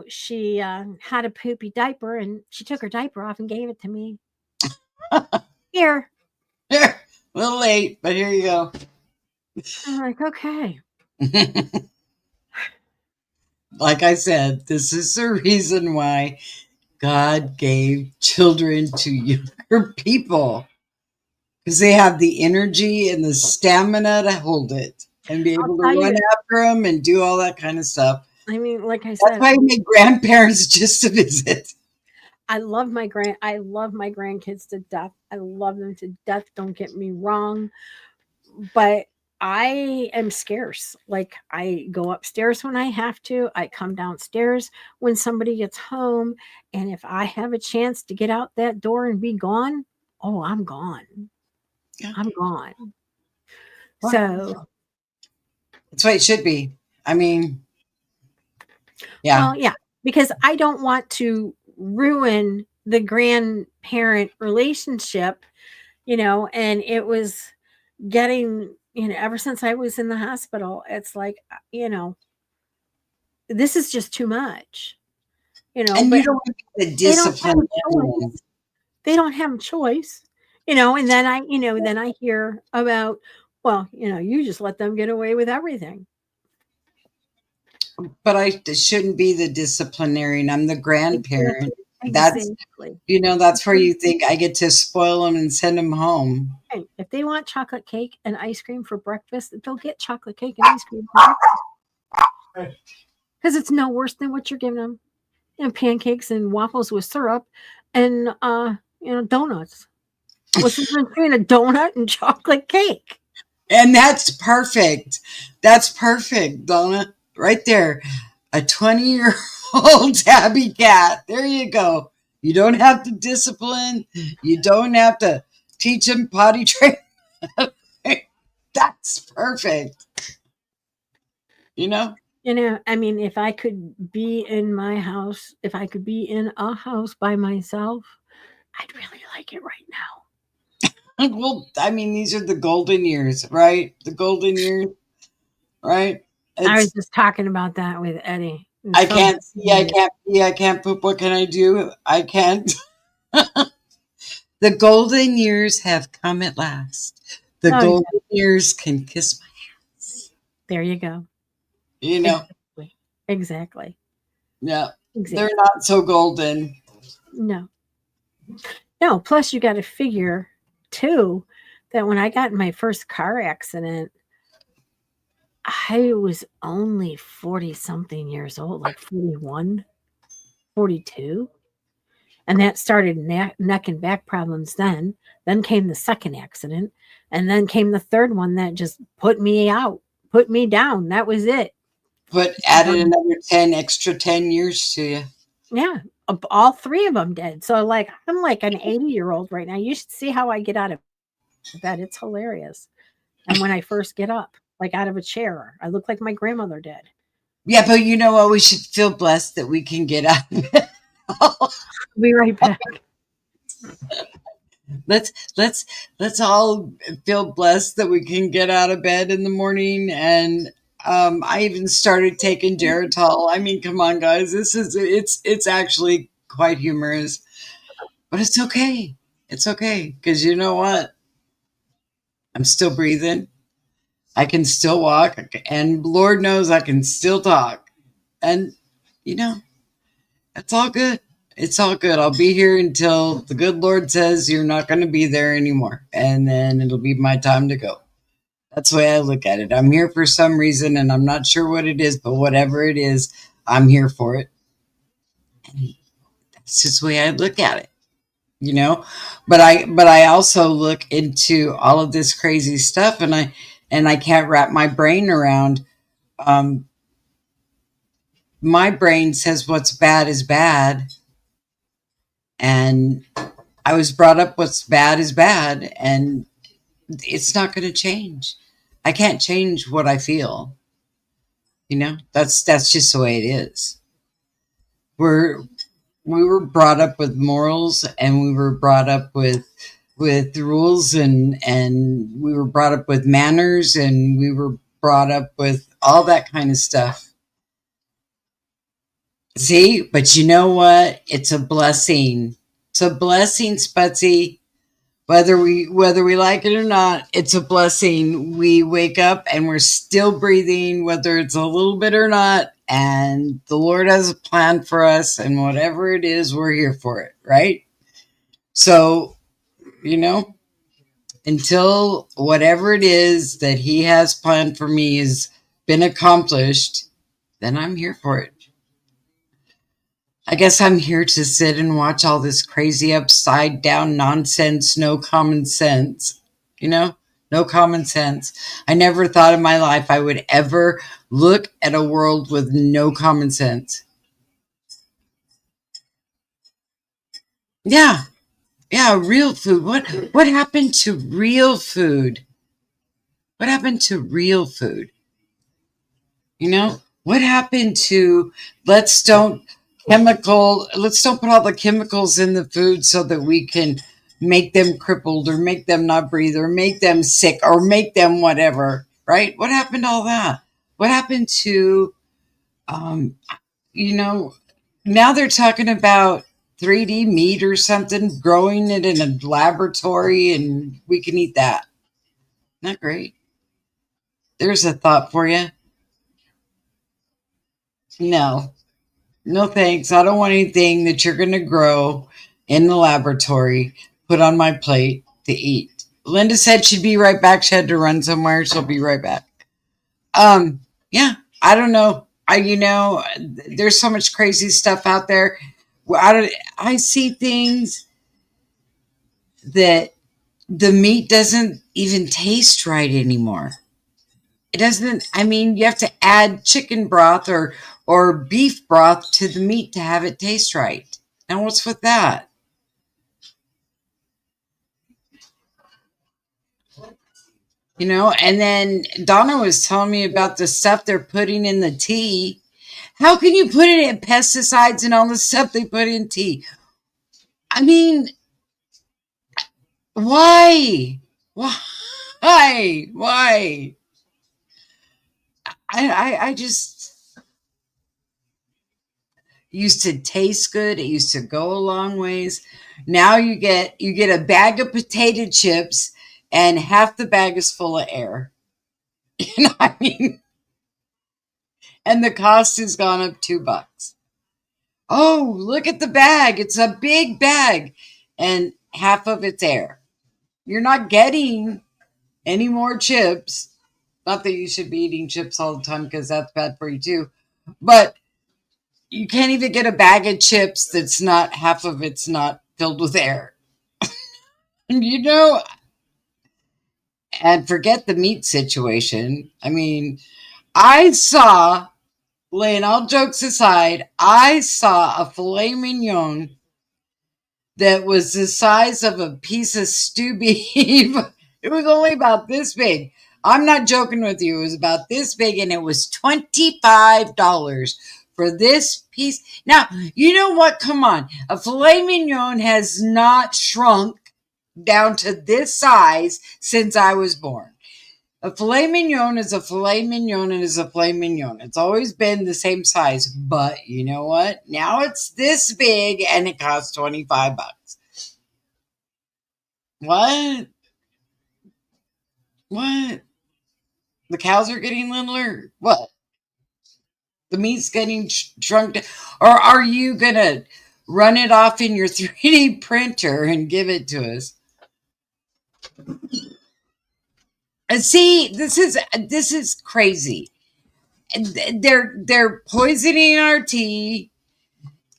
she had a poopy diaper and she took her diaper off and gave it to me. Here. A little late, but here you go. I'm like, okay. Like I said, this is the reason why God gave children to younger people, because they have the energy and the stamina to hold it and be able to Tell run you, after them and do all that kind of stuff. I mean, like I That's said, why we make grandparents just to visit. I love my grandkids to death. I love them to death. Don't get me wrong. But I am scarce. Like, I go upstairs when I have to. I come downstairs when somebody gets home. And if I have a chance to get out that door and be gone, oh, I'm gone. Yeah. I'm gone. Well, So, that's why it should be. I mean, yeah. well, yeah, because I don't want to ruin the grandparent relationship, and it was getting, ever since I was in the hospital, it's like, this is just too much, And but you don't want to be the they don't have a disciplinarian. choice. They don't have a choice, and then I hear about, well, you just let them get away with everything. But I shouldn't be the disciplinarian. I'm the grandparent. That's Exactly. that's where you think I get to spoil them and send them home. Hey, if they want chocolate cake and ice cream for breakfast, they'll get chocolate cake and ice cream for breakfast. Because it's no worse than what you're giving them. Pancakes and waffles with syrup and donuts. What's the difference between a donut and chocolate cake? And that's perfect. That's perfect, Donna. Right there. A 20-year-old tabby cat. There you go. You don't have to discipline. You don't have to teach them potty train. That's perfect. I mean, if I could be in my house, if I could be in a house by myself, I'd really like it right now. Well, I mean, these are the golden years, right? The golden years, right? I was It's just talking about that with Eddie. I can't see, I can't be, I can't poop. What can I do? I can't. The golden years have come at last. The Oh, golden years can kiss my, there you go. you know, Exactly. Exactly. yeah, they're Exactly. not so golden. No. No. Plus, you got to figure too that when I got in my first car accident, I was only 40 something years old, like 41, 42. And that started neck and back problems then. Then came the second accident. And then came the third one that just put me out, put me down. That was it. But added another 10 extra 10 years to you. Yeah. All three of them did. So, like, I'm like an 80-year-old right now. You should see how I get out of bed. It's hilarious. And when I first get up, like out of a chair, I look like my grandmother did. Yeah, but you know what? We should feel blessed that we can get out of it. I'll be right back. Let's all feel blessed that we can get out of bed in the morning. And I even started taking Geritol. I mean, come on, guys, it's actually quite humorous, but it's okay. It's okay because you know what? I'm still breathing. I can still walk, and Lord knows I can still talk. And you know, it's all good. It's all good. I'll be here until the good Lord says you're not going to be there anymore. And then it'll be my time to go. That's the way I look at it. I'm here for some reason and I'm not sure what it is, but whatever it is, I'm here for it. And that's just the way I look at it, you know? But I also look into all of this crazy stuff and I can't wrap my brain around, my brain says what's bad is bad. And I was brought up what's bad is bad, and it's not going to change. I can't change what I feel. You know, that's just the way it is. We were brought up with morals, and we were brought up with rules, and we were brought up with manners, and we were brought up with all that kind of stuff. See, but you know what? It's a blessing. It's a blessing, Sputsy. Whether we like it or not, it's a blessing. We wake up and we're still breathing, whether it's a little bit or not. And the Lord has a plan for us, and whatever it is, we're here for it, right? So, you know, until whatever it is that He has planned for me has been accomplished, then I'm here for it. I guess I'm here to sit and watch all this crazy upside down nonsense, no common sense, you know, no common sense. I never thought in my life I would ever look at a world with no common sense. Yeah. Yeah. Real food. What happened to real food? What happened to real food? You know, what happened to let's don't put all the chemicals in the food so that we can make them crippled or make them not breathe or make them sick or make them whatever, right? What happened to all that? What happened to, you know, now they're talking about 3D meat or something, growing it in a laboratory and we can eat that. Not great. There's a thought for you. No. No thanks. I don't want anything that you're going to grow in the laboratory, put on my plate to eat. Linda said she'd be right back. She had to run somewhere. She'll be right back. Yeah, I don't know. There's so much crazy stuff out there. I see things that the meat doesn't even taste right anymore. It doesn't, I mean, you have to add chicken broth or beef broth to the meat to have it taste right. Now, what's with that? You know, and then Donna was telling me about the stuff they're putting in the tea. How can you put it in pesticides and all the stuff they put in tea? I mean, Why? Why? Why? I just used to taste good. It used to go a long ways. Now you get a bag of potato chips and half the bag is full of air. You know what I mean? And the cost has gone up $2. Oh, look at the bag. It's a big bag and half of it's air. You're not getting any more chips. Not that you should be eating chips all the time because that's bad for you too. But you can't even get a bag of chips that's not half of it's not filled with air. You know, and forget the meat situation. I mean, I saw, laying all jokes aside, I saw a filet mignon that was the size of a piece of stew beef. It was only about this big. I'm not joking with you. It was about this big, and it was $25 for this piece. Now, you know what? Come on. A filet mignon has not shrunk down to this size since I was born. A filet mignon is a filet mignon and is a filet mignon. It's always been the same size, but you know what? Now it's this big and it costs $25. What? What? The cows are getting littler? What? The meat's getting shrunk? Or are you going to run it off in your 3D printer and give it to us? And see, this is crazy. They're poisoning our tea.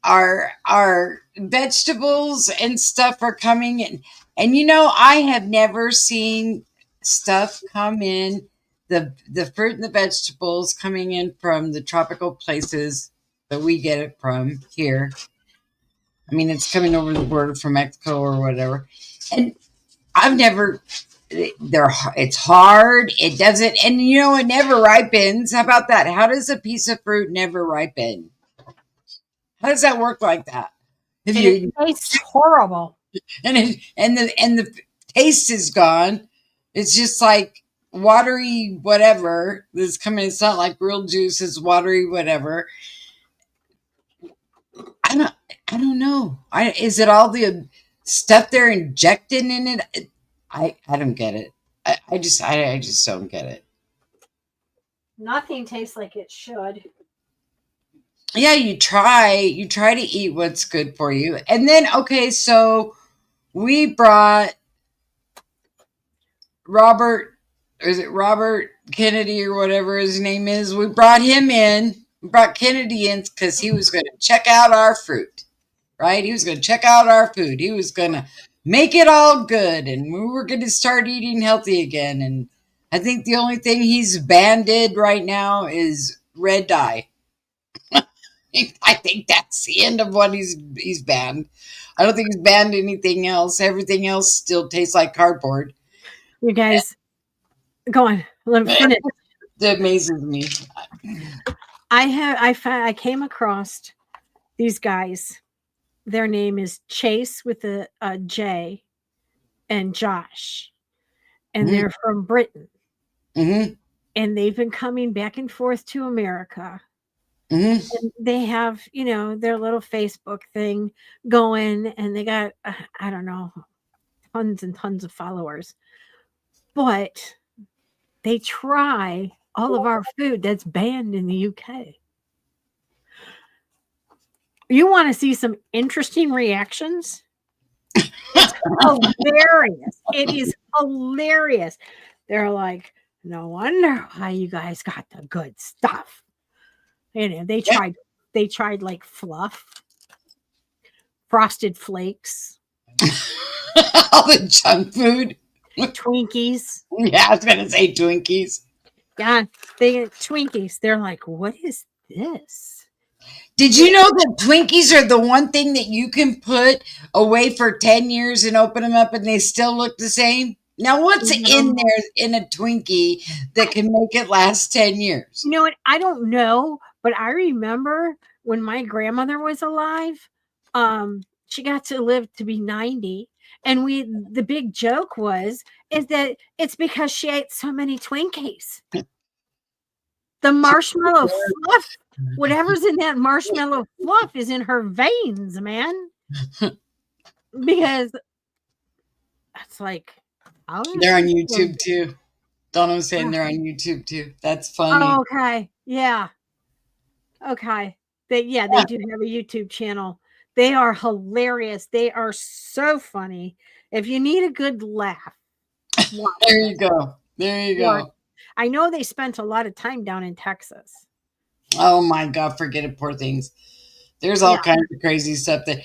Our vegetables and stuff are coming in. And you know, I have never seen stuff come in, the fruit and the vegetables coming in from the tropical places that we get it from here. I mean, it's coming over the border from Mexico or whatever. And I've never, it's hard. It doesn't, and you know, it never ripens. How about that? How does a piece of fruit never ripen? How does that work like that? If it tastes horrible. And the taste is gone. It's just like watery whatever that's coming. It's not like real juice. It's watery whatever. I don't know. Is it all the stuff they're injecting in it? I don't get it. I just don't get it. Nothing tastes like it should. Yeah, you try to eat what's good for you. And then, okay, so we brought Robert Kennedy or whatever his name is. We brought him in. We brought Kennedy in because he was going to check out our fruit, right? He was going to check out our food. He was going to make it all good. And we were going to start eating healthy again. And I think the only thing he's banned right now is red dye. I think that's the end of what he's banned. I don't think he's banned anything else. Everything else still tastes like cardboard. You guys, go on. Let me finish. It amazes me. I came across these guys. Their name is Chase with a J and Josh. And they're from Britain. Mm-hmm. And they've been coming back and forth to America. Mm-hmm. And they have, you know, their little Facebook thing going, and they got, I don't know, tons and tons of followers. But they try all of our food that's banned in the UK. You want to see some interesting reactions? It's hilarious. It is hilarious. They're like, no wonder why you guys got the good stuff. You know, they tried like fluff, frosted flakes, all the junk food, Twinkies. Yeah, I was gonna say Twinkies. Yeah, they get Twinkies. They're like, what is this? Did you know that Twinkies are the one thing that you can put away for 10 years and open them up and they still look the same? Now, what's in there in a Twinkie that can make it last 10 years? You know what? I don't know, but I remember when my grandmother was alive, she got to live to be 90, And the big joke is that it's because she ate so many Twinkies. The marshmallow fluff, whatever's in that marshmallow fluff is in her veins, man. Because that's like, they're on YouTube too. Donna was saying they're on YouTube too. That's funny. Oh, okay. Yeah. Okay. They do have a YouTube channel. They are hilarious. They are so funny. If you need a good laugh, watch there you go. There you go. I know they spent a lot of time down in Texas. Oh my God, forget it, poor things. There's all kinds of crazy stuff that,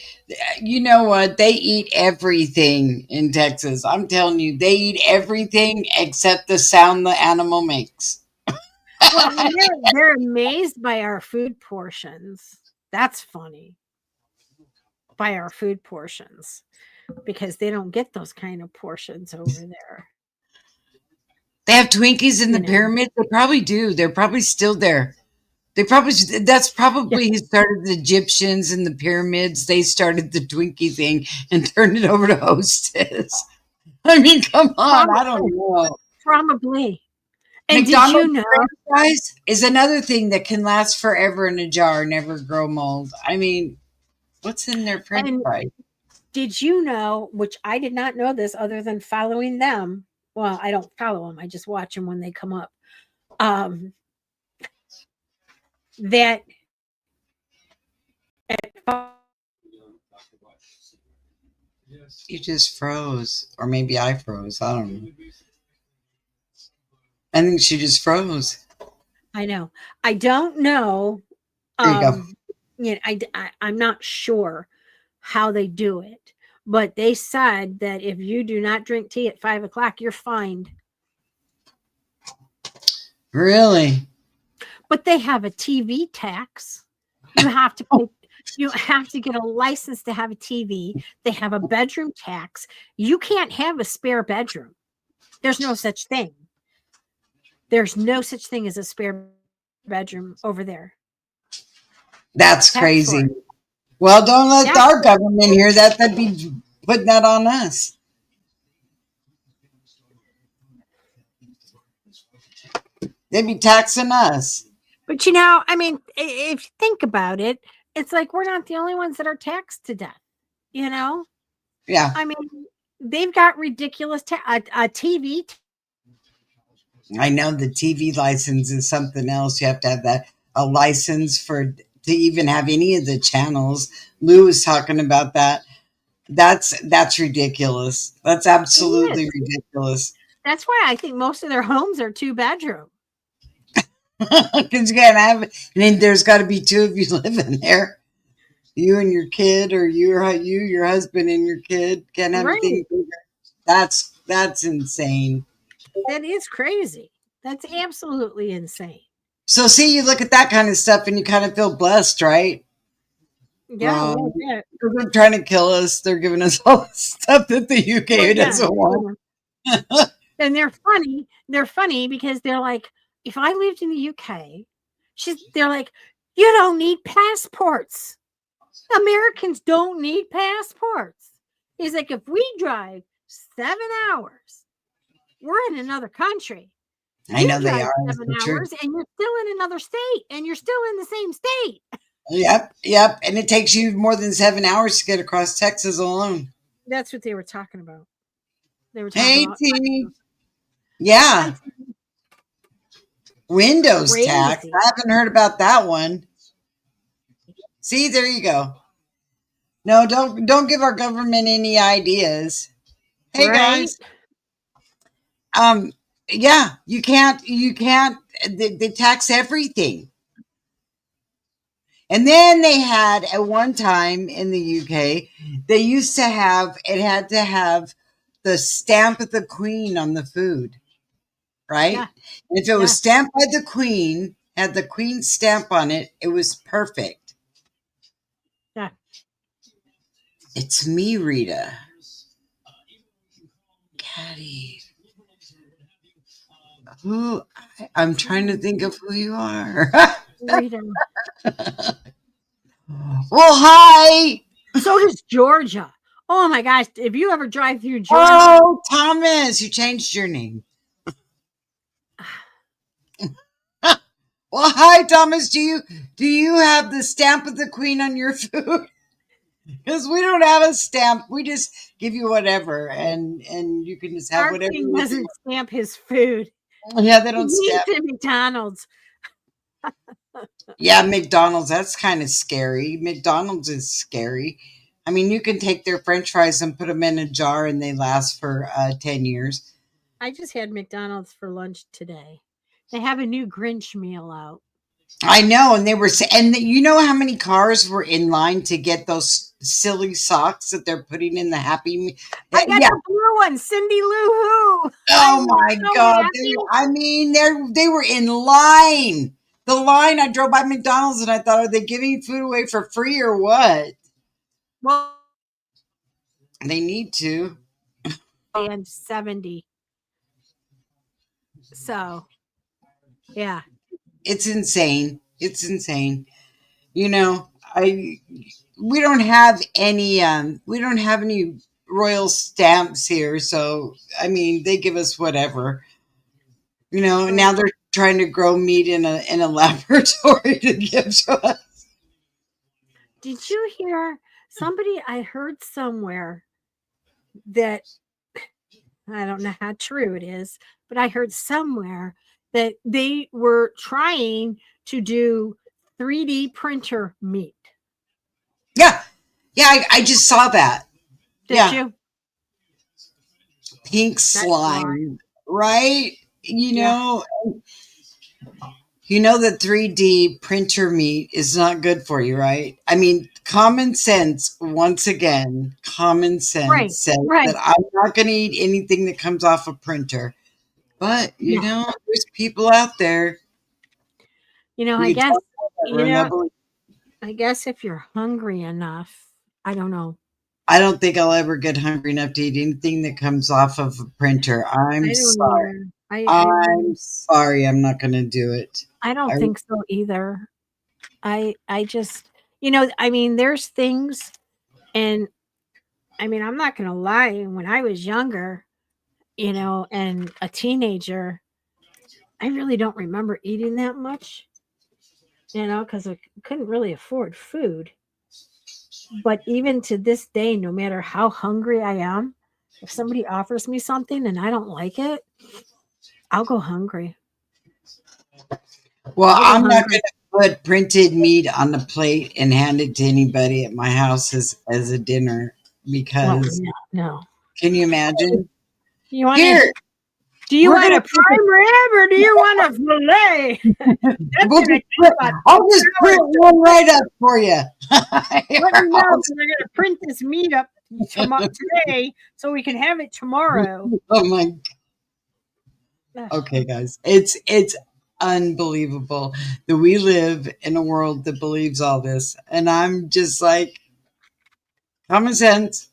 you know what? They eat everything in Texas. I'm telling you, they eat everything except the sound the animal makes. Well, they're amazed by our food portions. That's funny. By our food portions, because they don't get those kind of portions over there. They have Twinkies in the pyramids. They probably do. They're probably still there. That's probably who started the Egyptians and the pyramids. They started the Twinkie thing and turned it over to Hostess. I mean, come on. I don't know. Probably. And McDonald's did you know French fries is another thing that can last forever in a jar, never grow mold. I mean, what's in their French fries? Did you know, which I did not know this other than following them. Well, I don't follow them. I just watch them when they come up. That you just froze, or maybe I froze. I don't know. I think she just froze. I know. I don't know. There you go. You know, I'm not sure how they do it, but they said that if you do not drink tea at 5 o'clock, you're fined. Really? But they have a TV tax. You have to pay, you have to get a license to have a TV. They have a bedroom tax. You can't have a spare bedroom. There's no such thing. There's no such thing as a spare bedroom over there. That's crazy. Well, don't let our government hear that. They'd be putting that on us. They'd be taxing us. But, you know, I mean, if you think about it, it's like we're not the only ones that are taxed to death, you know? Yeah. I mean, they've got ridiculous a TV. I know the TV license is something else. You have to have a license to even have any of the channels. Lou was talking about that. That's ridiculous. That's absolutely ridiculous. That's why I think most of their homes are 2-bedroom. Because you gotta have, and there's got to be 2 of you living there. You and your kid, or your husband and your kid can't have anything bigger. That's insane. That is crazy. That's absolutely insane. So see, you look at that kind of stuff and you kind of feel blessed, right? Yeah. They're trying to kill us. They're giving us all the stuff that the UK doesn't want. And they're funny. They're funny because they're like, if I lived in the UK, they're like, you don't need passports. Americans don't need passports. He's like, if we drive 7 hours, we're in another country. I know they are. 7 hours and you're still in another state and you're still in the same state. Yep. And it takes you more than 7 hours to get across Texas alone. That's what they were talking about. They were talking about. T. Yeah. Windows tax. I haven't heard about that one. See, there you go. No, don't give our government any ideas. Hey guys. Yeah, you can't they tax everything. And then they had at one time in the UK, they used to have, it had to have the stamp of the Queen on the food. Right? Yeah. And if it was stamped by the Queen, had the Queen's stamp on it, it was perfect. Yeah. It's me, Rita. Katty. I'm trying to think of who you are. Rita. Well, hi. So does Georgia. Oh my gosh! If you ever drive through Georgia, Oh, Thomas, you changed your name. Well, hi, Thomas. Do you have the stamp of the Queen on your food? Because we don't have a stamp. We just give you whatever, and you can just have our whatever king you doesn't stamp his food. do. Yeah, they He don't eats stamp. at McDonald's. Yeah, McDonald's. That's kind of scary. McDonald's is scary. I mean, you can take their French fries and put them in a jar, and they last for 10 years. I just had McDonald's for lunch today. They have a new Grinch meal out. I know, and they were, and you know how many cars were in line to get those silly socks that they're putting in the Happy Meal? I got Yeah. the blue one, Cindy Lou Who. Oh my so God! happy. I mean, they were in line. The line. I drove by McDonald's and I thought, are they giving food away for free or what? Well, They need to. and 70. So, yeah. It's insane. It's insane. You know, we don't have any royal stamps here, so I mean they give us whatever. You know, now they're trying to grow meat in a laboratory to give to us. Did you hear somebody? I heard somewhere that I don't know how true it is, but I heard somewhere that they were trying to do 3D printer meat. Yeah. Yeah, I just saw that. Did you? Pink slime, right? You know that 3D printer meat is not good for you, right? I mean, common sense, once again, common sense says that I'm not going to eat anything that comes off a printer. But, you know, there's people out there. I guess if you're hungry enough, I don't know. I don't think I'll ever get hungry enough to eat anything that comes off of a printer. I'm sorry. I'm sorry. I'm not going to do it. I don't think so either. I just, I mean, there's things, and I mean, I'm not going to lie. When I was younger, and a teenager, I really don't remember eating that much, because I couldn't really afford food. But even to this day, no matter how hungry I am, if somebody offers me something and I don't like it, I'll go hungry. Well, I'm not going to put printed meat on the plate and hand it to anybody at my house as a dinner because no. Can you imagine? Here. Do you want a prime rib or do you want a fillet? I'll just print one right up for you. Let me know because I'm going to print this meat up today so we can have it tomorrow. Oh my God. Okay, guys. It's unbelievable that we live in a world that believes all this. And I'm just like, common sense.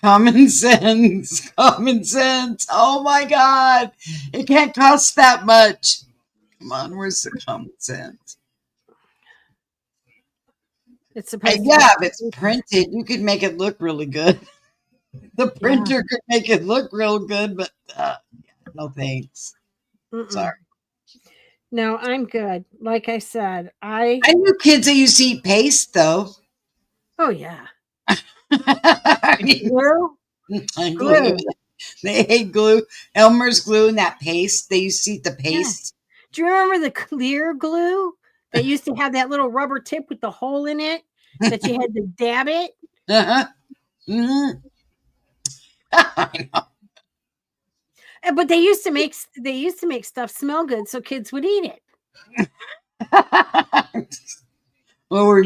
Common sense. Common sense. Oh my God. It can't cost that much. Come on, where's the common sense? It's supposed to if it's printed, you could make it look really good. The printer could make it look real good, but no thanks. Sorry. No, I'm good. Like I said, I knew kids that used to eat paste, though. Oh, yeah. Glue? They hate glue. Elmer's glue and that paste. They used to eat the paste. Yeah. Do you remember the clear glue that used to have that little rubber tip with the hole in it that you had to dab it? Uh-huh. Mm-hmm. I know. But they used to make stuff smell good so kids would eat it. Well,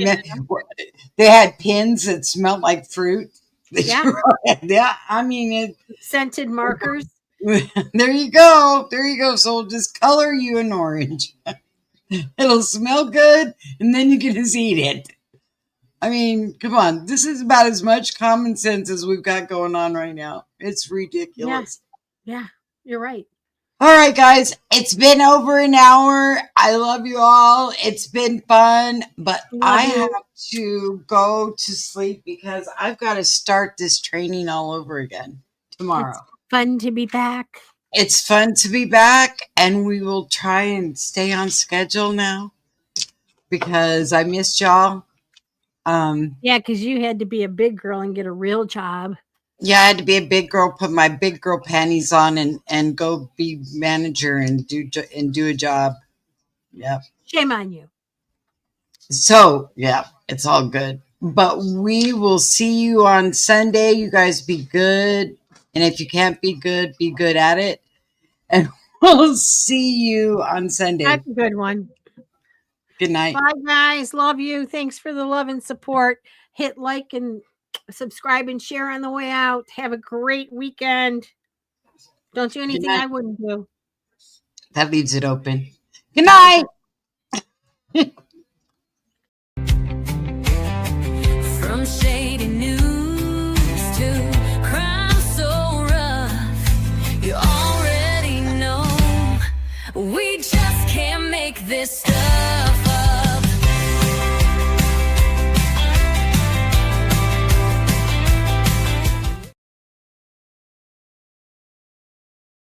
they had pins that smelled like fruit. Yeah. I mean, scented markers. There you go. So we'll just color you an orange. It'll smell good, and then you can just eat it. I mean, come on. This is about as much common sense as we've got going on right now. It's ridiculous. Yeah, you're right. All right, guys, it's been over an hour. I love you all. It's been fun, but I have to go to sleep because I've got to start this training all over again tomorrow. It's fun to be back. It's fun to be back, and we will try and stay on schedule now because I missed y'all. Yeah, because you had to be a big girl and get a real job. Yeah, I had to be a big girl, put my big girl panties on, and go be manager and do a job. Yeah. Shame on you. So yeah, it's all good. But we will see you on Sunday. You guys be good, and if you can't be good at it. And we'll see you on Sunday. That's a good one. Good night. Bye, guys. Love you. Thanks for the love and support. Hit like and subscribe and share on the way out. Have a great weekend. Don't do anything I wouldn't do. That leaves it open. Good night. From shady news to crime so rough, you already know we just can't make this stop.